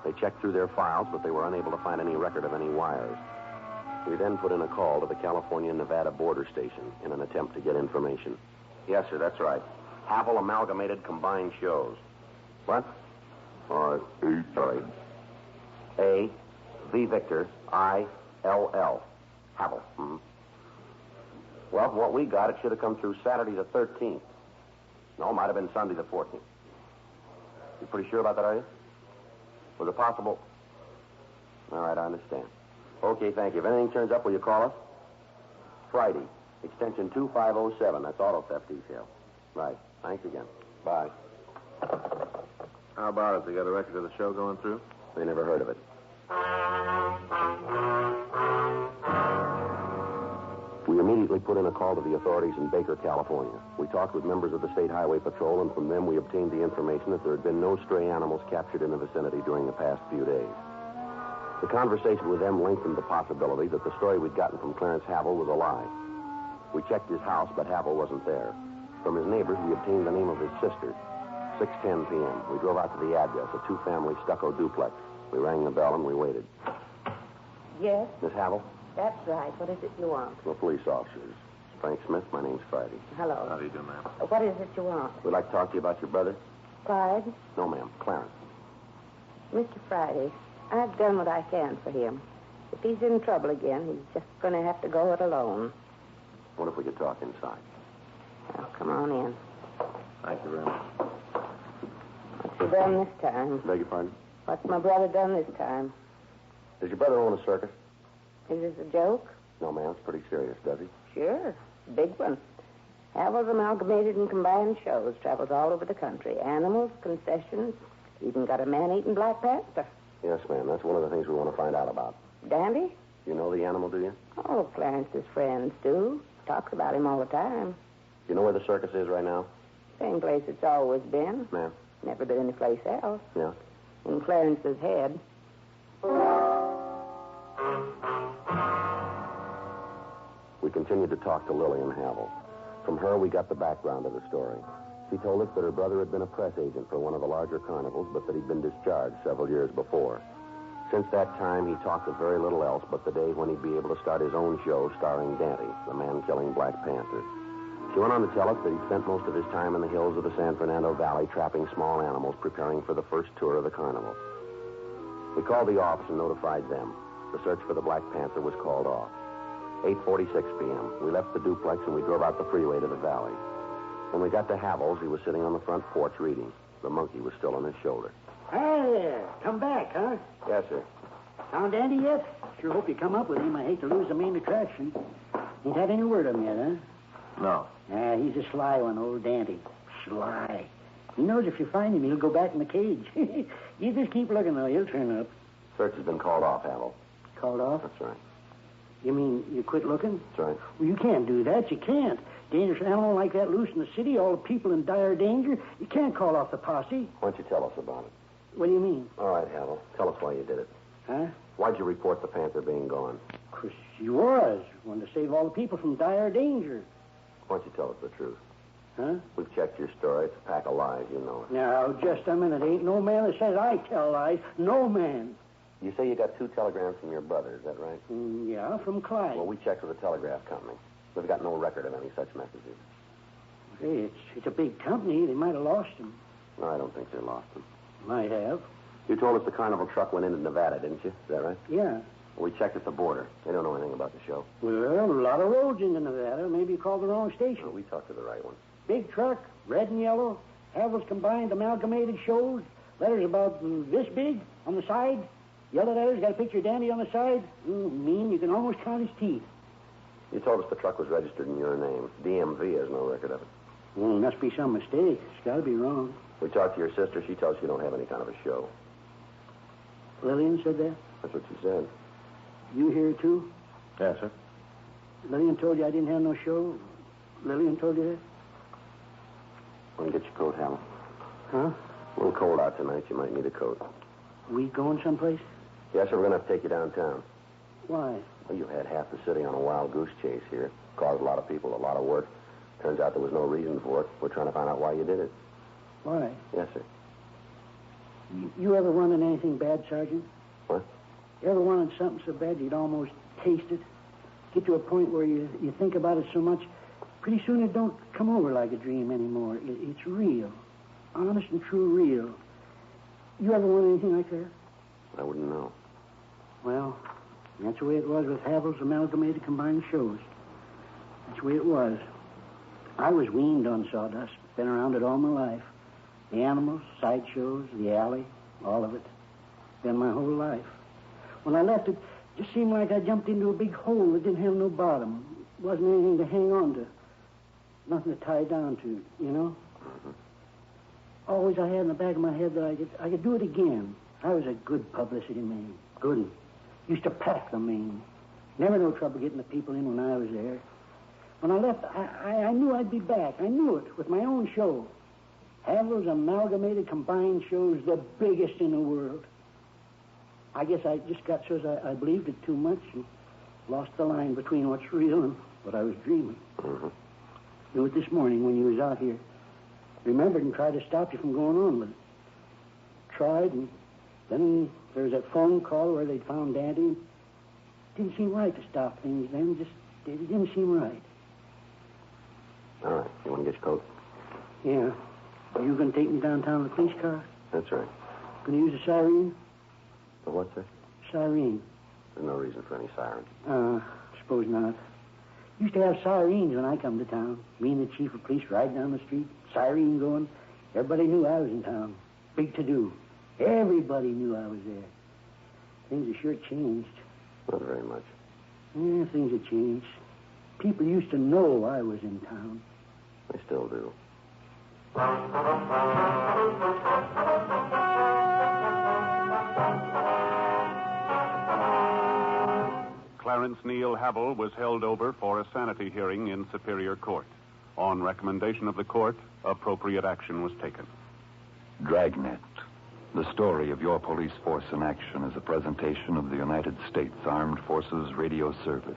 They checked through their files, but they were unable to find any record of any wires. We then put in a call to the California-Nevada border station in an attempt to get information. Yes, sir, that's right. Havel Amalgamated Combined Shows. What? Sorry. A, V Victor, I, L, L. Havel. Mm-hmm. Well, from what we got, it should have come through Saturday the 13th. No, it might have been Sunday the 14th. You pretty sure about that, are you? Was it possible? All right, I understand. Okay, thank you. If anything turns up, will you call us? Friday, extension 2507. That's auto theft detail. Right. Thanks again. Bye. How about it? They got a record of the show going through? They never heard of it. We immediately put in a call to the authorities in Baker, California. We talked with members of the State Highway Patrol, and from them we obtained the information that there had been no stray animals captured in the vicinity during the past few days. The conversation with them lengthened the possibility that the story we'd gotten from Clarence Havel was a lie. We checked his house, but Havel wasn't there. From his neighbors, we obtained the name of his sister. 6:10 p.m. We drove out to the address, a 2-family stucco duplex. We rang the bell and we waited. Yes, Miss Havel? that's right. What is it you want? We're police officers. Frank Smith. My name's Friday. Hello. How do you do, ma'am? What is it you want? We'd like to talk to you about your brother. Clyde? No, ma'am. Clarence. Mr. Friday, I've done what I can for him. If he's in trouble again, he's just going to have to go it alone. What if we could talk inside? Well, come on in. Thank you very much. What's he done this time? Beg your pardon? What's my brother done this time? Does your brother own a circus? Is this a joke? No, ma'am. It's pretty serious, does he? Sure. Big one. Havel's Amalgamated and Combined Shows. Travels all over the country. Animals, concessions. Even got a man-eating Black Panther. Yes, ma'am. That's one of the things we want to find out about. Dandy? You know the animal, do you? Oh, Clarence's friends do. Talks about him all the time. You know where the circus is right now? Same place it's always been. Ma'am? Never been any place else. Yeah? In Clarence's head. We continued to talk to Lillian Havel. From her, we got the background of the story. She told us that her brother had been a press agent for one of the larger carnivals, but that he'd been discharged several years before. Since that time, he talked of very little else but the day when he'd be able to start his own show starring Dante, the man-killing Black Panther. She went on to tell us that he'd spent most of his time in the hills of the San Fernando Valley trapping small animals, preparing for the first tour of the carnival. We called the office and notified them. The search for the Black Panther was called off. 8:46 p.m. We left the duplex and we drove out the freeway to the valley. When we got to Havel's, he was sitting on the front porch reading. The monkey was still on his shoulder. Hi there. Come back, huh? Yes, sir. Found Andy yet? Sure hope you come up with him. I hate to lose the main attraction. Ain't had any word of him yet, huh? No. He's a sly one, old Dante. Sly. He knows if you find him, he'll go back in the cage. You just keep looking, though. He'll turn up. Search has been called off, Havel. Called off? That's right. You mean you quit looking? That's right. Well, you can't do that. You can't. Dangerous animal like that loose in the city, all the people in dire danger. You can't call off the posse. Why don't you tell us about it? What do you mean? All right, Havel. Tell us why you did it. Huh? Why'd you report the Panther being gone? 'Cause you was. Wanted to save all the people from dire danger. Why don't you tell us the truth? Huh? We've checked your story. It's a pack of lies, you know it. Now, just a minute. Ain't no man that says I tell lies. No man. You say you got 2 telegrams from your brother, is that right? Yeah, from Clyde. Well, we checked with the telegraph company. We've got no record of any such messages. Hey, it's a big company. They might have lost them. No, I don't think they lost them. Might have. You told us the carnival truck went into Nevada, didn't you? Is that right? Yeah. Well, we checked at the border. They don't know anything about the show. Well, a lot of roads into Nevada. Maybe you called the wrong station. Well, we talked to the right one. Big truck, red and yellow, Havel's combined amalgamated shows, letters about this big on the side, yellow letters, got a picture of Dandy on the side. Mean you can almost count his teeth. You told us the truck was registered in your name. DMV has no record of it. Must be some mistake. It's got to be wrong. We talked to your sister. She tells us you don't have any kind of a show. Lillian said that? That's what she said. You here, too? Yes, sir. Lillian told you I didn't have no show? Lillian told you that? Want to get your coat, Hal? Huh? A little cold out tonight. You might need a coat. We going someplace? Yes, sir. We're going to have to take you downtown. Why? Well, you've had half the city on a wild goose chase here. Caused a lot of people a lot of work. Turns out there was no reason for it. We're trying to find out why you did it. Why? Yes, sir. You ever wanted anything bad, Sergeant? What? You ever wanted something so bad you'd almost taste it? Get to a point where you think about it so much, pretty soon it don't come over like a dream anymore. It's real. Honest and true real. You ever want anything like that? I wouldn't know. Well, that's the way it was with Havel's amalgamated combined shows. That's the way it was. I was weaned on sawdust. Been around it all my life. The animals, sideshows, the alley, all of it. Been my whole life. When I left, it just seemed like I jumped into a big hole that didn't have no bottom. Wasn't anything to hang on to. Nothing to tie down to, you know? Mm-hmm. Always I had in the back of my head that I could do it again. I was a good publicity man. Good one. Used to pack the main. Never no trouble getting the people in when I was there. When I left, I knew I'd be back. I knew it with my own show. Havel's amalgamated combined shows, the biggest in the world. I guess I just got so I believed it too much and lost the line between what's real and what I was dreaming. Mm-hmm. Knew it this morning when you was out here. Remembered and tried to stop you from going on with it. Tried, and then there was that phone call where they'd found Daddy. Didn't seem right to stop things then. It didn't seem right. All right. You want to get your coat? Yeah. Are you going to take me downtown in the police car? That's right. Going to use a siren? The what, sir? Siren. There's no reason for any siren. Suppose not. Used to have sirens when I come to town. Me and the chief of police ride down the street, siren going. Everybody knew I was in town. Big to-do. Everybody knew I was there. Things have sure changed. Not very much. Yeah, things have changed. People used to know I was in town. They still do. Clarence Neil Havel was held over for a sanity hearing in Superior Court. On recommendation of the court, appropriate action was taken. Dragnet. The story of your police force in action is a presentation of the United States Armed Forces Radio Service.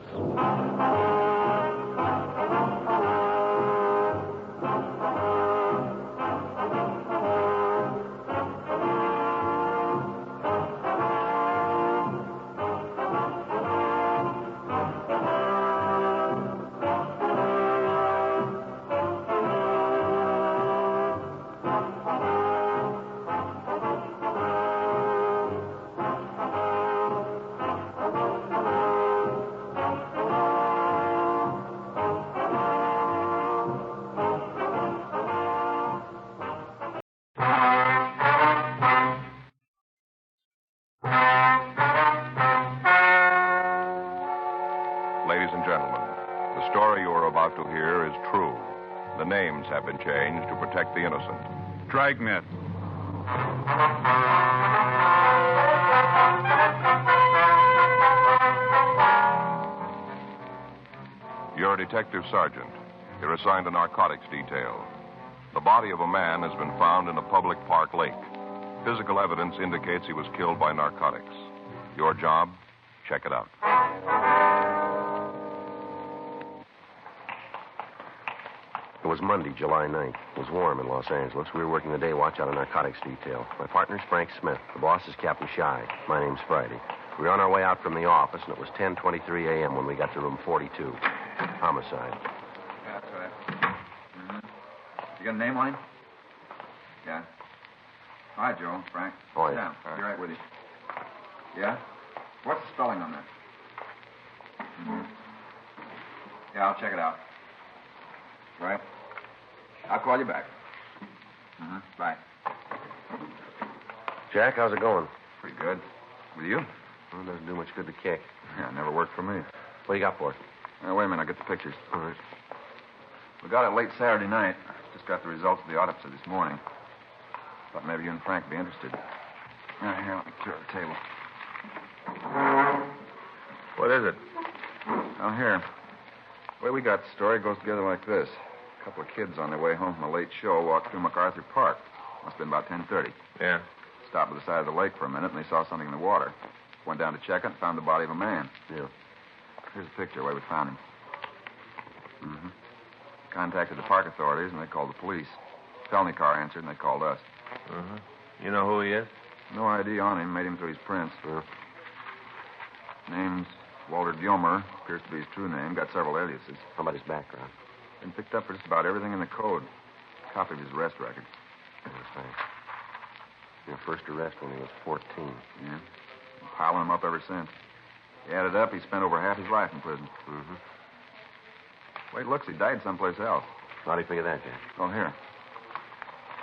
The story you are about to hear is true. The names have been changed to protect the innocent. Dragnet. You're a detective sergeant. You're assigned a narcotics detail. The body of a man has been found in a public park lake. Physical evidence indicates he was killed by narcotics. Your job? Check it out. It was Monday, July 9th. It was warm in Los Angeles. We were working the day watch out of narcotics detail. My partner's Frank Smith. The boss is Captain Shy. My name's Friday. We were on our way out from the office, and it was 10:23 a.m. when we got to room 42. Homicide. Yeah, that's right. Mm-hmm. You got a name on him? Yeah. Hi, Joe. Frank. Oh, yeah. Yeah, be right with you. Yeah? What's the spelling on that? Mm-hmm. Yeah, I'll check it out. Right. I'll call you back. Mm-hmm. Bye. Jack, how's it going? Pretty good. With you? Well, it doesn't do much good to kick. Yeah, it never worked for me. What do you got for it? Wait a minute, I'll get the pictures. All right. We got it late Saturday night. Just got the results of the autopsy this morning. Thought maybe you and Frank would be interested. Here, let me clear the table. What is it? Oh, here. The way we got the story goes together like this. A couple of kids on their way home from a late show walked through MacArthur Park. Must have been about 10:30. Yeah. Stopped by the side of the lake for a minute, and they saw something in the water. Went down to check it and found the body of a man. Yeah. Here's a picture where we found him. Mm-hmm. Contacted the park authorities, and they called the police. Felony car answered, and they called us. Uh-huh. You know who he is? No ID on him. Made him through his prints. Name's Walter Gilmer. Appears to be his true name. Got several aliases. How about his background? Been picked up for just about everything in the code. Copy of his arrest record. That's right. Your first arrest when he was 14. Yeah. Been piling him up ever since. He added up, he spent over half his life in prison. Mm-hmm. The way it looks, he died someplace else. How do you figure that, Jack? Oh, here.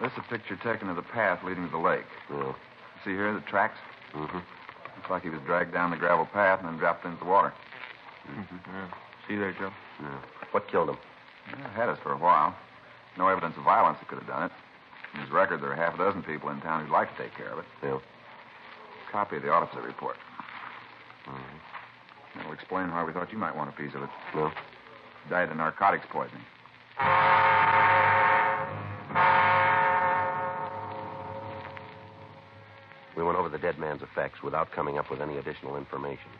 This is a picture taken of the path leading to the lake. Yeah. See here, the tracks? Mm-hmm. Looks like he was dragged down the gravel path and then dropped into the water. Mm-hmm. Yeah. See there, Joe? Yeah. What killed him? Yeah, had us for a while. No evidence of violence that could have done it. In his record, there are half a dozen people in town who'd like to take care of it. Yeah. Copy of the autopsy report. Mm-hmm. That'll explain why we thought you might want a piece of it. No. Died of narcotics poisoning. We went over the dead man's effects without coming up with any additional information.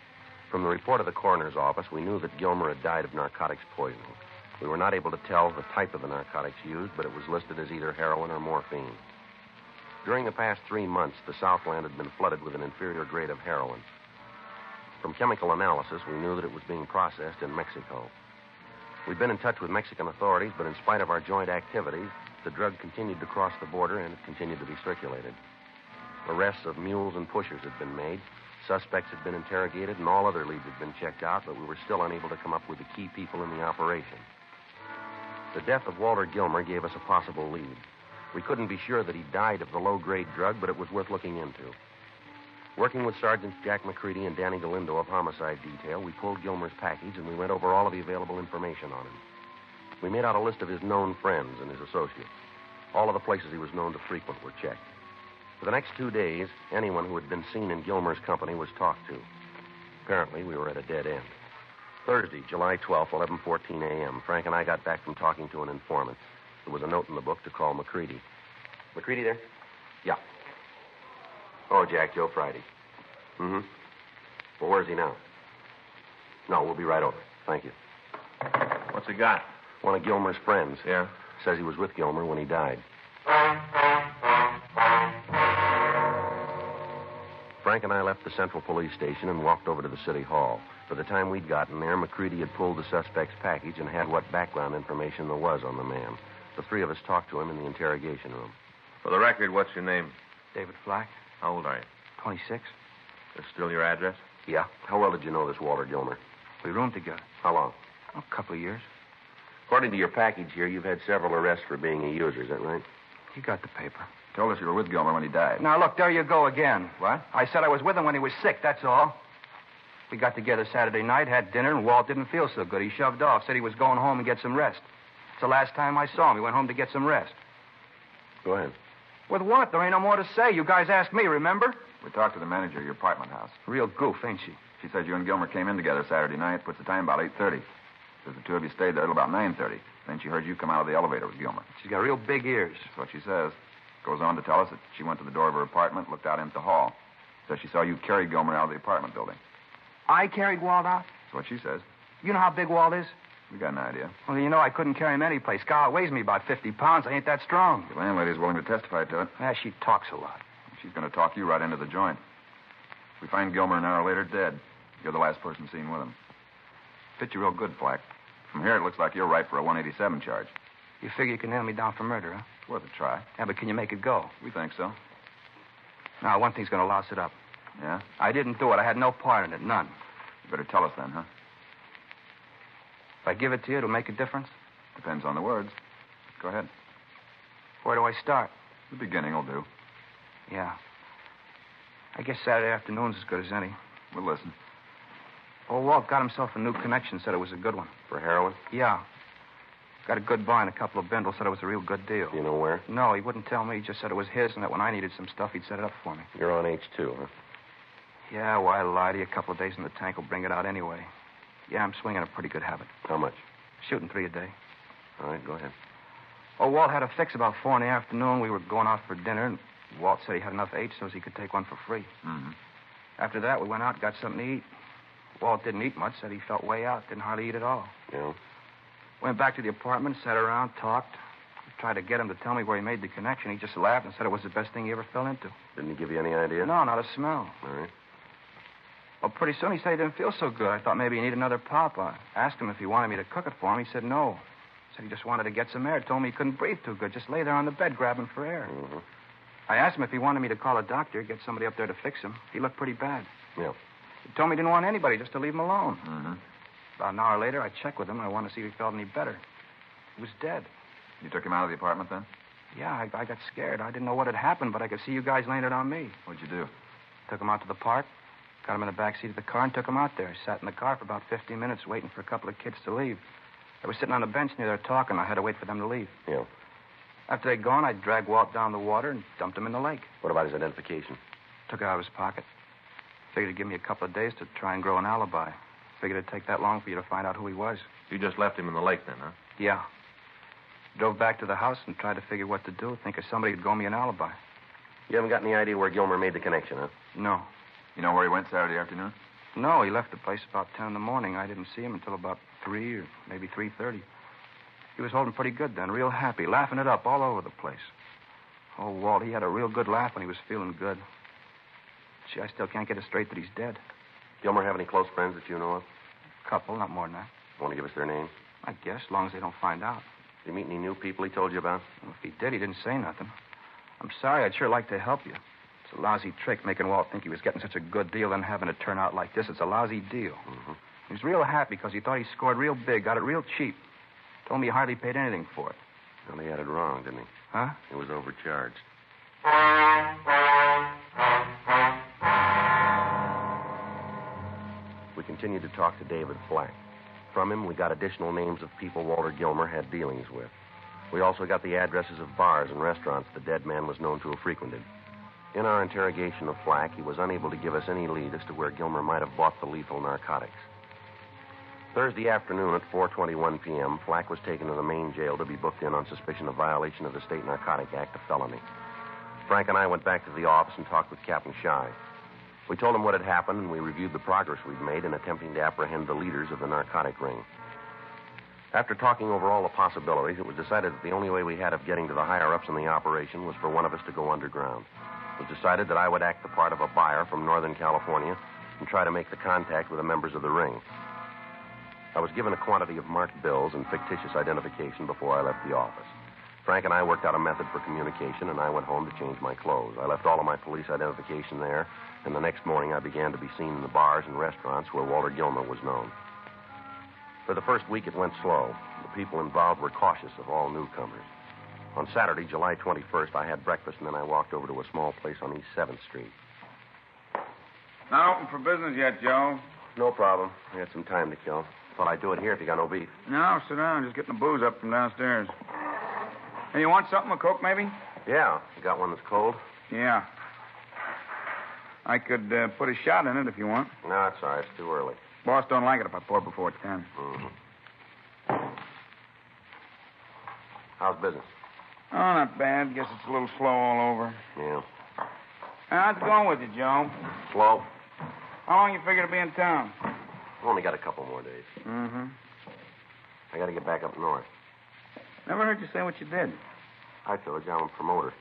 From the report of the coroner's office, we knew that Gilmer had died of narcotics poisoning. We were not able to tell the type of the narcotics used, but it was listed as either heroin or morphine. During the past 3 months, the Southland had been flooded with an inferior grade of heroin. From chemical analysis, we knew that it was being processed in Mexico. We'd been in touch with Mexican authorities, but in spite of our joint activities, the drug continued to cross the border and it continued to be circulated. Arrests of mules and pushers had been made. Suspects had been interrogated, and all other leads had been checked out, but we were still unable to come up with the key people in the operation. The death of Walter Gilmer gave us a possible lead. We couldn't be sure that he died of the low-grade drug, but it was worth looking into. Working with Sergeants Jack McCready and Danny Galindo of Homicide Detail, we pulled Gilmer's package and we went over all of the available information on him. We made out a list of his known friends and his associates. All of the places he was known to frequent were checked. For the next 2 days, anyone who had been seen in Gilmer's company was talked to. Apparently, we were at a dead end. Thursday, July 12th, 11:14 a.m., Frank and I got back from talking to an informant. There was a note in the book to call McCready. McCready there? Yeah. Oh, Jack, Joe Friday. Mm-hmm. Well, where's he now? No, we'll be right over. Thank you. What's he got? One of Gilmer's friends. Yeah? Says he was with Gilmer when he died. Frank and I left the Central Police Station and walked over to the City Hall. By the time we'd gotten there, McCready had pulled the suspect's package and had what background information there was on the man. The three of us talked to him in the interrogation room. For the record, what's your name? David Flack, How old are you? 26. That's still your address? Yeah? How well did you know this Walter Gilmer? We roomed together. How long? A couple of years. According to your package here, you've had several arrests for being a user. Is that right? You got the paper. Told us you were with Gilmer when he died. Now, look, there you go again. What? I said I was with him when he was sick, that's all. We got together Saturday night, had dinner, and Walt didn't feel so good. He shoved off, said he was going home and get some rest. It's the last time I saw him. He went home to get some rest. Go ahead. With what? There ain't no more to say. You guys asked me, remember? We talked to the manager of your apartment house. Real goof, ain't she? She said you and Gilmer came in together Saturday night, puts the time about 8:30. Says the two of you stayed there till about 9:30. Then she heard you come out of the elevator with Gilmer. She's got real big ears. That's what she says. Goes on to tell us that she went to the door of her apartment, looked out into the hall. Says she saw you carry Gilmer out of the apartment building. I carried Walt out? That's what she says. You know how big Walt is? We got an idea. Well, you know I couldn't carry him any place. God weighs me about 50 pounds. I ain't that strong. The landlady's willing to testify to it. Yeah, she talks a lot. She's going to talk you right into the joint. We find Gilmer an hour later dead. You're the last person seen with him. Fit you real good, Flack. From here, it looks like you're right for a 187 charge. You figure you can nail me down for murder, huh? It's worth a try. Yeah, but can you make it go? We think so. Now, one thing's going to louse it up. Yeah? I didn't do it. I had no part in it. None. You better tell us then, huh? If I give it to you, it'll make a difference? Depends on the words. Go ahead. Where do I start? The beginning will do. Yeah. I guess Saturday afternoon's as good as any. We'll listen. Old Walt got himself a new connection, said it was a good one. For heroin? Yeah. Got a good buy and a couple of bindles, said it was a real good deal. You know where? No, he wouldn't tell me. He just said it was his and that when I needed some stuff, he'd set it up for me. You're on H2, huh? Yeah, why lie to you? A couple of days in the tank will bring it out anyway. Yeah, I'm swinging a pretty good habit. How much? Shooting 3 a day. All right, go ahead. Oh, Walt had a fix about 4 in the afternoon. We were going out for dinner, and Walt said he had enough H so he could take one for free. Mm-hmm. After that, we went out and got something to eat. Walt didn't eat much, said he felt way out, didn't hardly eat at all. Yeah? Went back to the apartment, sat around, talked. Tried to get him to tell me where he made the connection. He just laughed and said it was the best thing he ever fell into. Didn't he give you any idea? No, not a smell. All right. Well, pretty soon he said he didn't feel so good. I thought maybe he needed another pop. I asked him if he wanted me to cook it for him. He said no. Said he just wanted to get some air. Told me he couldn't breathe too good. Just lay there on the bed grabbing for air. Mm-hmm. I asked him if he wanted me to call a doctor, get somebody up there to fix him. He looked pretty bad. Yeah. He told me he didn't want anybody, just to leave him alone. Mm-hmm. About an hour later, I checked with him. I wanted to see if he felt any better. He was dead. You took him out of the apartment then? Yeah, I got scared. I didn't know what had happened, but I could see you guys laying it on me. What'd you do? Took him out to the park, got him in the back seat of the car, and took him out there. I sat in the car for about 15 minutes waiting for a couple of kids to leave. They were sitting on a bench near there talking. I had to wait for them to leave. Yeah. After they'd gone, I dragged Walt down the water and dumped him in the lake. What about his identification? Took it out of his pocket. Figured it'd give me a couple of days to try and grow an alibi. Figured it'd take that long for you to find out who he was. You just left him in the lake then, huh? Yeah. Drove back to the house and tried to figure what to do. Think of somebody who'd go me an alibi. You haven't got any idea where Gilmer made the connection, huh? No. You know where he went Saturday afternoon? No, he left the place about 10 in the morning. I didn't see him until about 3 or maybe 3:30. He was holding pretty good then, real happy, laughing it up all over the place. Oh, Walt, he had a real good laugh when he was feeling good. Gee, I still can't get it straight that he's dead. Gilmer have any close friends that you know of? Couple, not more than that. Want to give us their names? I guess, as long as they don't find out. Did you meet any new people he told you about? Well, if he did, he didn't say nothing. I'm sorry. I'd sure like to help you. It's a lousy trick making Walt think he was getting such a good deal and having it turn out like this. It's a lousy deal. Mm-hmm. He was real happy because he thought he scored real big, got it real cheap. Told me he hardly paid anything for it. Well, he had it wrong, didn't he? Huh? It was overcharged. We continued to talk to David Flack. From him, we got additional names of people Walter Gilmer had dealings with. We also got the addresses of bars and restaurants the dead man was known to have frequented. In our interrogation of Flack, he was unable to give us any lead as to where Gilmer might have bought the lethal narcotics. Thursday afternoon at 4:21 p.m., Flack was taken to the main jail to be booked in on suspicion of violation of the State Narcotic Act, a felony. Frank and I went back to the office and talked with Captain Shy. We told him what had happened, and we reviewed the progress we'd made in attempting to apprehend the leaders of the narcotic ring. After talking over all the possibilities, it was decided that the only way we had of getting to the higher-ups in the operation was for one of us to go underground. It was decided that I would act the part of a buyer from Northern California and try to make the contact with the members of the ring. I was given a quantity of marked bills and fictitious identification before I left the office. Frank and I worked out a method for communication, and I went home to change my clothes. I left all of my police identification there, and the next morning I began to be seen in the bars and restaurants where Walter Gilmer was known. For the first week, it went slow. The people involved were cautious of all newcomers. On Saturday, July 21st, I had breakfast, and then I walked over to a small place on East 7th Street. Not open for business yet, Joe. No problem. I got some time to kill. Thought I'd do it here if you got no beef. No, sit down. Just getting the booze up from downstairs. Hey, you want something, a Coke, maybe? Yeah. You got one that's cold? Yeah. I could put a shot in it if you want. No, it's all right. It's too early. Boss don't like it if I pour before 10. Mm-hmm. How's business? Oh, not bad. Guess it's a little slow all over. Yeah. How's it going with you, Joe? Slow. How long you figure to be in town? Only got a couple more days. Mm-hmm. I got to get back up north. Never heard you say what you did. I told you I'm a promoter.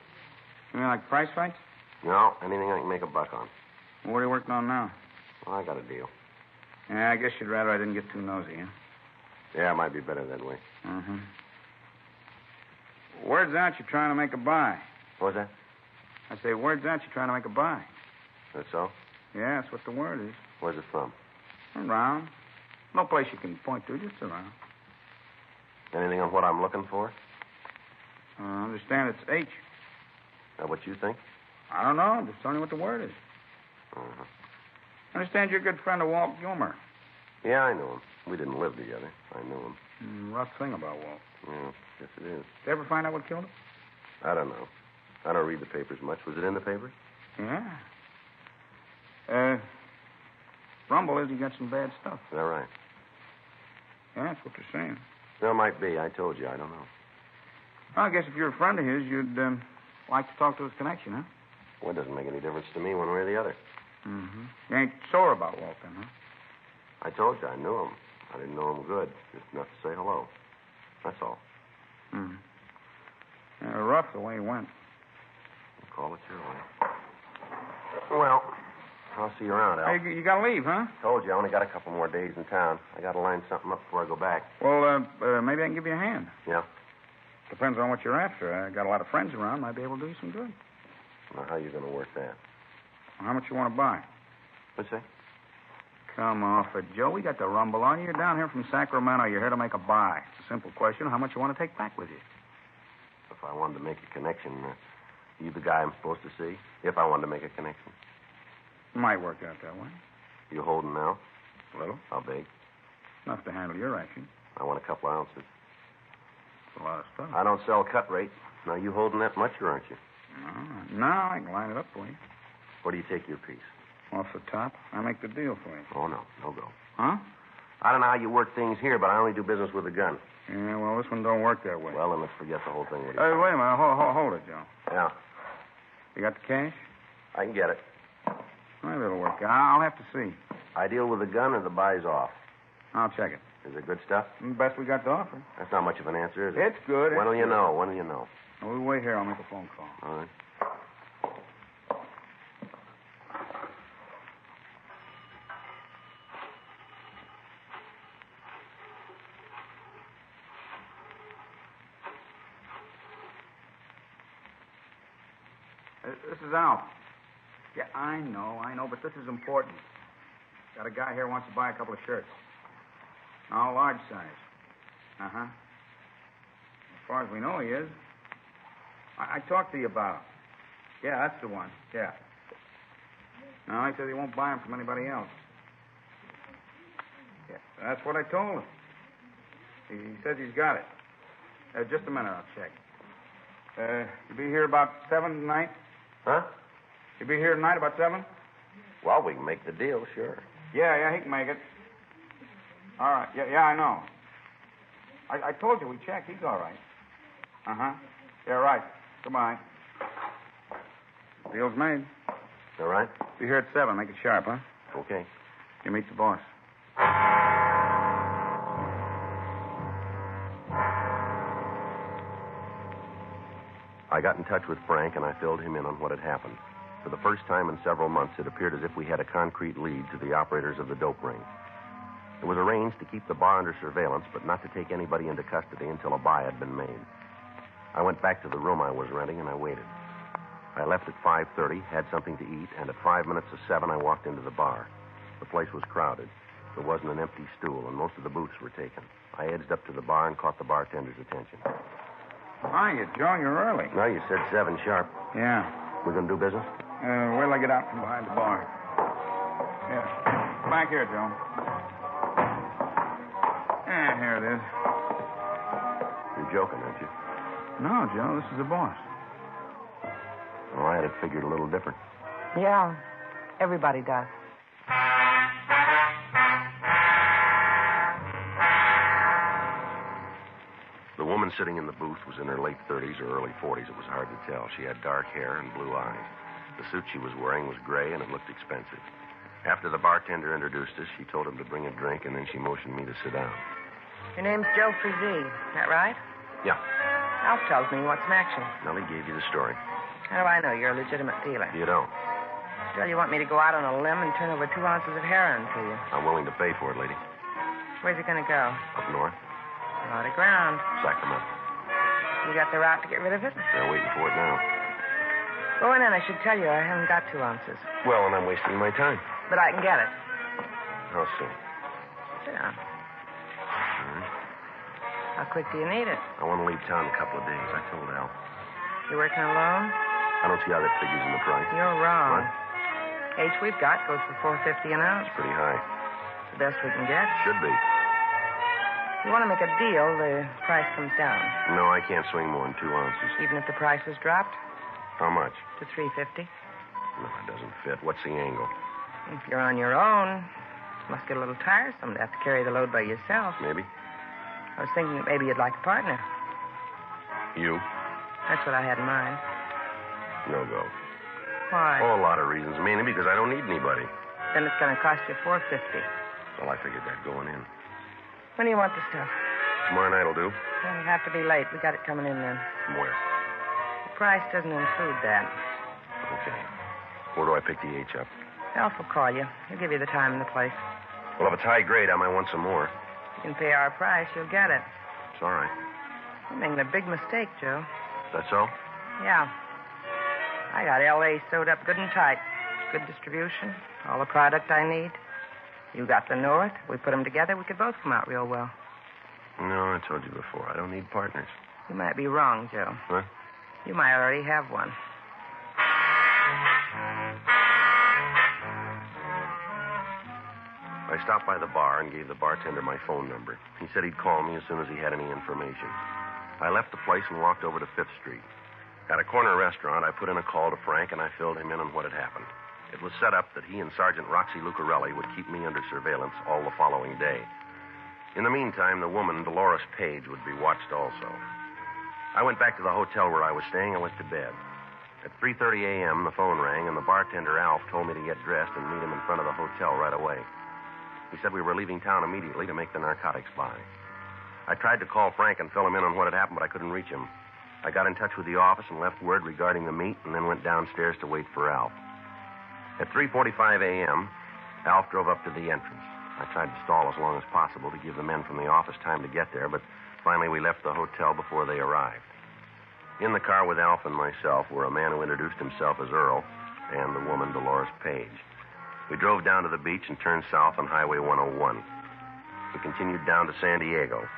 You mean like prize fights? No, anything I can make a buck on. What are you working on now? Well, I got a deal. Yeah, I guess you'd rather I didn't get too nosy, huh? Yeah, it might be better that way. Mm-hmm. Word's out you're trying to make a buy. What's that? I say, word's out you're trying to make a buy. That's so? Yeah, that's what the word is. Where's it from? Around. No place you can point to, just around. Anything on what I'm looking for? I understand it's H. Is that what you think? I don't know. I'm just telling you what the word is. Uh-huh. I understand you're a good friend of Walt Gilmer. Yeah, I knew him. We didn't live together. I knew him. Rough thing about Walt. Yeah, yes it is. Did you ever find out what killed him? I don't know. I don't read the papers much. Was it in the papers? Yeah. Rumble is he got some bad stuff. Is that right? Yeah, that's what they're saying. There might be. I told you. I don't know. Well, I guess if you're a friend of his, you'd like to talk to his connection, huh? Well, it doesn't make any difference to me one way or the other. Mm-hmm. You ain't sore about Walt, then, huh? I told you I knew him. I didn't know him good. Just enough to say hello. That's all. Hmm. Yeah, rough the way he went. Call it your way. Well, I'll see you around, Al. Hey, you gotta leave, huh? Told you I only got a couple more days in town. I gotta line something up before I go back. Well, maybe I can give you a hand. Yeah? Depends on what you're after. I got a lot of friends around. Might be able to do you some good. Now, how you gonna work that? Well, how much you want to buy? What's that? Come off it, Joe. We got the rumble on you. You're down here from Sacramento. You're here to make a buy. It's a simple question. How much you want to take back with you? If I wanted to make a connection, you the guy I'm supposed to see? If I wanted to make a connection. Might work out that way. You holding now? A little. How big? Enough to handle your action. I want a couple of ounces. It's a lot of stuff. I don't sell cut rate. Now, you holding that much, or aren't you? No, I can line it up for you. Where do you take your piece? Off the top. I make the deal for you. Oh, no. No go. Huh? I don't know how you work things here, but I only do business with a gun. Yeah, well, this one don't work that way. Well, then let's forget the whole thing. Hey, wait a minute. Hold it, Joe. Yeah. You got the cash? I can get it. Maybe it'll work. I'll have to see. I deal with the gun or the buy's off. I'll check it. Is it good stuff? Best we got to offer. That's not much of an answer, is it? It's good. When will you know? When will you know? We'll wait here. I'll make a phone call. All right. This is Al. Yeah, I know, but this is important. Got a guy here who wants to buy a couple of shirts. All large size. Uh-huh. As far as we know, he is. I talked to you about him. Yeah, that's the one. Yeah. No, he says he won't buy them from anybody else. Yeah, that's what I told him. He says he's got it. Just a minute, I'll check. You be here about 7 tonight? Huh? You be here tonight about 7? Well, we can make the deal, sure. Yeah, he can make it. All right. Yeah, I know. I told you we checked. He's all right. Uh-huh. Yeah, right. Goodbye. Deal's made. All right? Be here at 7. Make it sharp, huh? Okay. You meet the boss. I got in touch with Frank, and I filled him in on what had happened. For the first time in several months, it appeared as if we had a concrete lead to the operators of the dope ring. It was arranged to keep the bar under surveillance, but not to take anybody into custody until a buy had been made. I went back to the room I was renting, and I waited. I left at 5:30, had something to eat, and at 5 minutes of 7, I walked into the bar. The place was crowded. There wasn't an empty stool, and most of the booths were taken. I edged up to the bar and caught the bartender's attention. Hiya, Joe. You're early. No, you said 7 sharp. Yeah. We gonna do business? Wait till I get out from behind the bar. Yeah. Back here, Joe. Yeah, here it is. You're joking, aren't you? No, Joe, this is the boss. Well, I had it figured a little different. Yeah, everybody does. The woman sitting in the booth was in her late 30s or early 40s. It was hard to tell. She had dark hair and blue eyes. The suit she was wearing was gray, and it looked expensive. After the bartender introduced us, she told him to bring a drink, and then she motioned me to sit down. Your name's Joe Frizee, is that right? Yeah. Alf tells me you want some action. Nellie gave you the story. How do I know you're a legitimate dealer? You don't. Still, you want me to go out on a limb and turn over 2 ounces of heroin to you. I'm willing to pay for it, lady. Where's it going to go? Up north. A lot of ground. Sacramento. You got the route to get rid of it? They're waiting for it now. Go in, and I should tell you I haven't got 2 ounces. Well, and I'm wasting my time. But I can get it. How soon? Sit down. All right. How quick do you need it? I want to leave town in a couple of days. I told Al. You working alone? I don't see how that figures in the price. You're wrong. What? H we've got goes for $4.50 an ounce. It's pretty high. It's the best we can get. Should be. If you want to make a deal, the price comes down. No, I can't swing more than 2 ounces. Even if the price was dropped? How much? To $3.50. No, it doesn't fit. What's the angle? If you're on your own, it must get a little tiresome to have to carry the load by yourself. Maybe. I was thinking that maybe you'd like a partner. You? That's what I had in mind. No go. Why? Oh, a lot of reasons. Mainly because I don't need anybody. Then it's going to cost you $4.50. Well, I figured that going in. When do you want the stuff? Tomorrow night will do. It'll have to be late. We got it coming in then. From where? The price doesn't include that. Okay. Where do I pick the H up? Alf will call you. He'll give you the time and the place. Well, if it's high grade, I might want some more. You can pay our price. You'll get it. It's all right. You're making a big mistake, Joe. That's so? Yeah. I got L.A. sewed up good and tight. Good distribution. All the product I need. You got the North. We put them together. We could both come out real well. No, I told you before. I don't need partners. You might be wrong, Joe. What? You might already have one. I stopped by the bar and gave the bartender my phone number. He said he'd call me as soon as he had any information. I left the place and walked over to 5th Street. At a corner restaurant, I put in a call to Frank, and I filled him in on what had happened. It was set up that he and Sergeant Roxy Lucarelli would keep me under surveillance all the following day. In the meantime, the woman, Dolores Page, would be watched also. I went back to the hotel where I was staying and went to bed. At 3:30 a.m., the phone rang, and the bartender, Alf, told me to get dressed and meet him in front of the hotel right away. He said we were leaving town immediately to make the narcotics buy. I tried to call Frank and fill him in on what had happened, but I couldn't reach him. I got in touch with the office and left word regarding the meet, and then went downstairs to wait for Alf. At 3:45 a.m., Alf drove up to the entrance. I tried to stall as long as possible to give the men from the office time to get there, but finally we left the hotel before they arrived. In the car with Alf and myself were a man who introduced himself as Earl and the woman, Dolores Page. We drove down to the beach and turned south on Highway 101. We continued down to San Diego.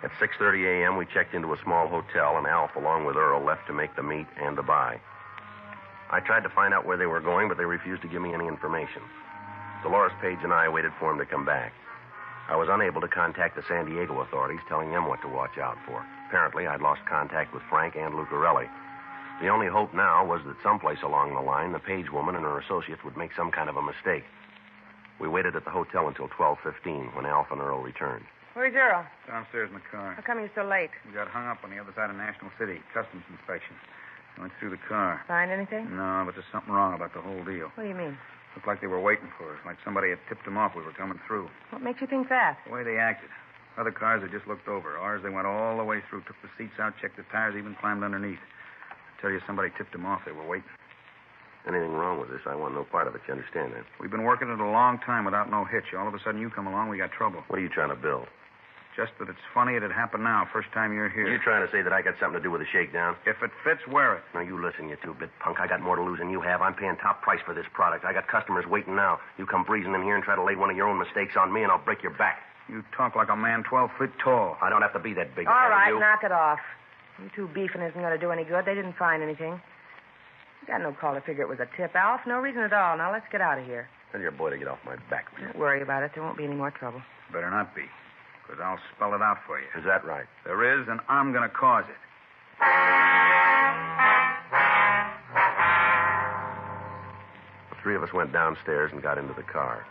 At 6:30 a.m., we checked into a small hotel, and Alf, along with Earl, left to make the meet and the buy. I tried to find out where they were going, but they refused to give me any information. Dolores Page and I waited for him to come back. I was unable to contact the San Diego authorities, telling them what to watch out for. Apparently, I'd lost contact with Frank and Lucarelli. The only hope now was that someplace along the line, the Page woman and her associates would make some kind of a mistake. We waited at the hotel until 12:15, when Alf and Earl returned. Where's Earl? Downstairs in the car. How come you're so late? We got hung up on the other side of National City. Customs inspection. Went through the car. Find anything? No, but there's something wrong about the whole deal. What do you mean? Looked like they were waiting for us, like somebody had tipped them off we were coming through. What makes you think that? The way they acted. Other cars they just looked over. Ours, they went all the way through, took the seats out, checked the tires, even climbed underneath. I tell you, somebody tipped them off. They were waiting. Anything wrong with this? I want no part of it. You understand that? We've been working it a long time without no hitch. All of a sudden, you come along, we got trouble. What are you trying to build? Just that it's funny it had happened now, first time you're here. Are you trying to say that I got something to do with the shakedown? If it fits, wear it. Now, you listen, you two-bit punk. I got more to lose than you have. I'm paying top price for this product. I got customers waiting now. You come breezing in here and try to lay one of your own mistakes on me, and I'll break your back. You talk like a man 12 feet tall. I don't have to be that big. All right, you. knock it off. You two beefing isn't going to do any good. They didn't find anything. You got no call to figure it was a tip, Alf. No reason at all. Now, let's get out of here. Tell your boy to get off my back, will you? Don't worry about it. There won't be any more trouble. Better not be, because I'll spell it out for you. Is that right? There is, and I'm going to cause it. The three of us went downstairs and got into the car.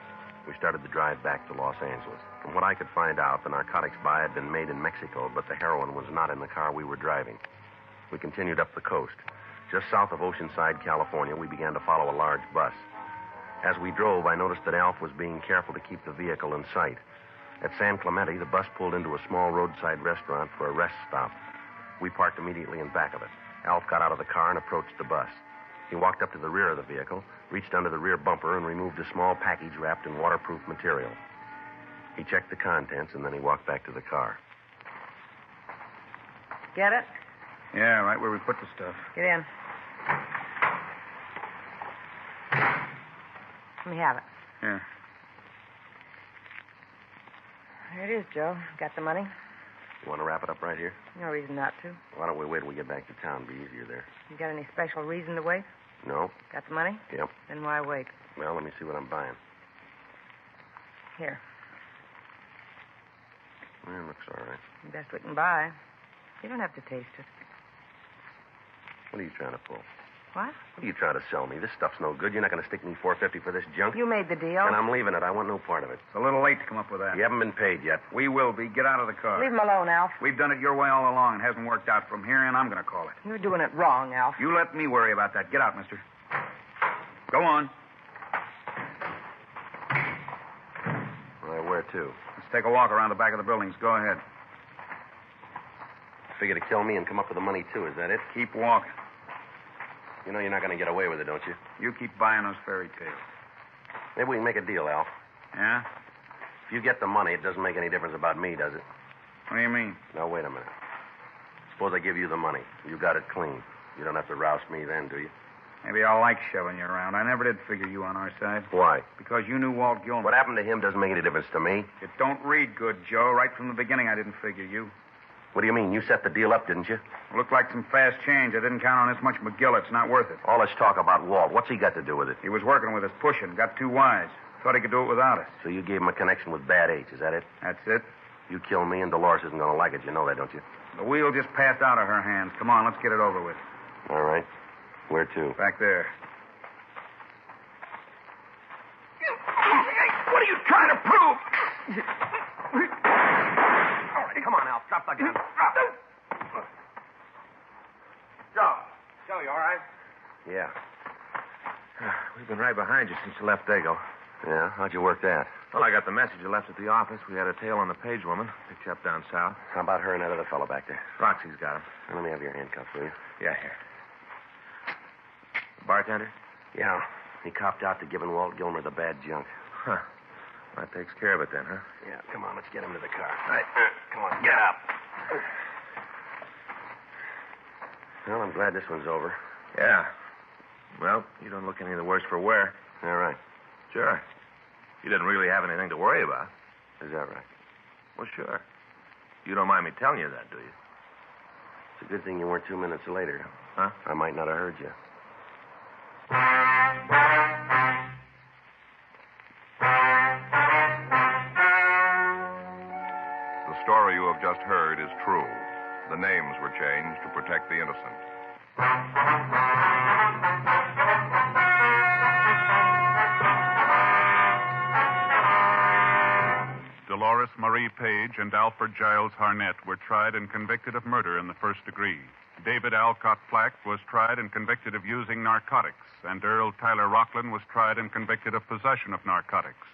We started the drive back to Los Angeles. From what I could find out, the narcotics buy had been made in Mexico, but the heroin was not in the car we were driving. We continued up the coast. Just south of Oceanside, California, we began to follow a large bus. As we drove, I noticed that Alf was being careful to keep the vehicle in sight. At San Clemente, the bus pulled into a small roadside restaurant for a rest stop. We parked immediately in back of it. Alf got out of the car and approached the bus. He walked up to the rear of the vehicle, reached under the rear bumper, and removed a small package wrapped in waterproof material. He checked the contents, and then he walked back to the car. Get it? Yeah, right where we put the stuff. Get in. Let me have it. Here. Here it is, Joe. Got the money? You want to wrap it up right here? No reason not to. Why don't we wait till we get back to town? It'll be easier there. You got any special reason to wait? No? Got the money? Yep. Then why wait? Well, let me see what I'm buying. Here. Well, it looks all right. The best we can buy. You don't have to taste it. What are you trying to pull? What? What are you trying to sell me? This stuff's no good. You're not going to stick me $4.50 for this junk? You made the deal. And I'm leaving it. I want no part of it. It's a little late to come up with that. You haven't been paid yet. We will be. Get out of the car. Leave him alone, Alf. We've done it your way all along. It hasn't worked out. From here in, I'm going to call it. You're doing it wrong, Alf. You let me worry about that. Get out, mister. Go on. Well, where to? Let's take a walk around the back of the buildings. Go ahead. Figure to kill me and come up with the money, too. Is that it? Keep walking. You know you're not going to get away with it, don't you? You keep buying those fairy tales. Maybe we can make a deal, Alf. Yeah? If you get the money, it doesn't make any difference about me, does it? What do you mean? Now, wait a minute. Suppose I give you the money. You got it clean. You don't have to roust me then, do you? Maybe I'll like shoving you around. I never did figure you on our side. Why? Because you knew Walt Gilmer. What happened to him doesn't make any difference to me. It don't read good, Joe. Right from the beginning, I didn't figure you. What do you mean? You set the deal up, didn't you? Looked like some fast change. I didn't count on this much McGill. It's not worth it. All this talk about Walt, what's he got to do with it? He was working with us, pushing. Got too wise. Thought he could do it without us. So you gave him a connection with Bad H, is that it? That's it. You kill me and Dolores isn't going to like it. You know that, don't you? The wheel just passed out of her hands. Come on, let's get it over with. All right. Where to? Back there. What are you trying to prove? All right, come on, Alf. Drop the gun. Drop it. Joe, you all right? Yeah. We've been right behind you since you left Dago. Yeah? How'd you work that? Well, I got the message you left at the office. We had a tail on the Page woman. Picked you up down south. How about her and that other fellow back there? Roxy's got him. Let me have your handcuffs, will you? Yeah, here. The bartender? Yeah. He copped out to giving Walt Gilmer the bad junk. Huh. That takes care of it then, huh? Yeah, come on, let's get him to the car. All right. Come on, get up. Well, I'm glad this one's over. Yeah. Well, you don't look any the worse for wear. All right. Sure. You didn't really have anything to worry about. Is that right? Well, sure. You don't mind me telling you that, do you? It's a good thing you weren't 2 minutes later. Huh? I might not have heard you. The story you have just heard is true. The names were changed to protect the innocent. Dolores Marie Page and Alfred Giles Harnett were tried and convicted of murder in the first degree. David Alcott Flack was tried and convicted of using narcotics, and Earl Tyler Rockland was tried and convicted of possession of narcotics.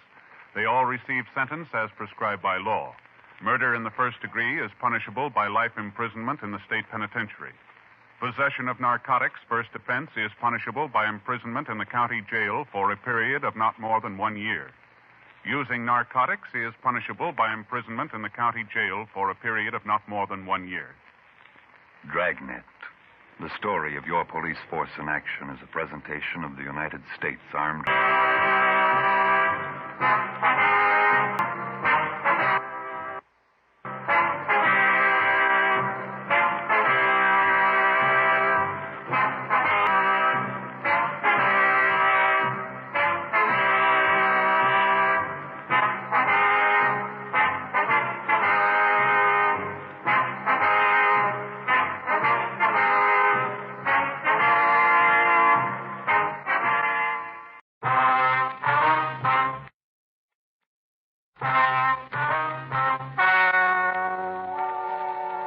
They all received sentence as prescribed by law. Murder in the first degree is punishable by life imprisonment in the state penitentiary. Possession of narcotics, first offense, is punishable by imprisonment in the county jail for a period of not more than 1 year. Using narcotics is punishable by imprisonment in the county jail for a period of not more than 1 year. Dragnet. The story of your police force in action is a presentation of the United States Armed...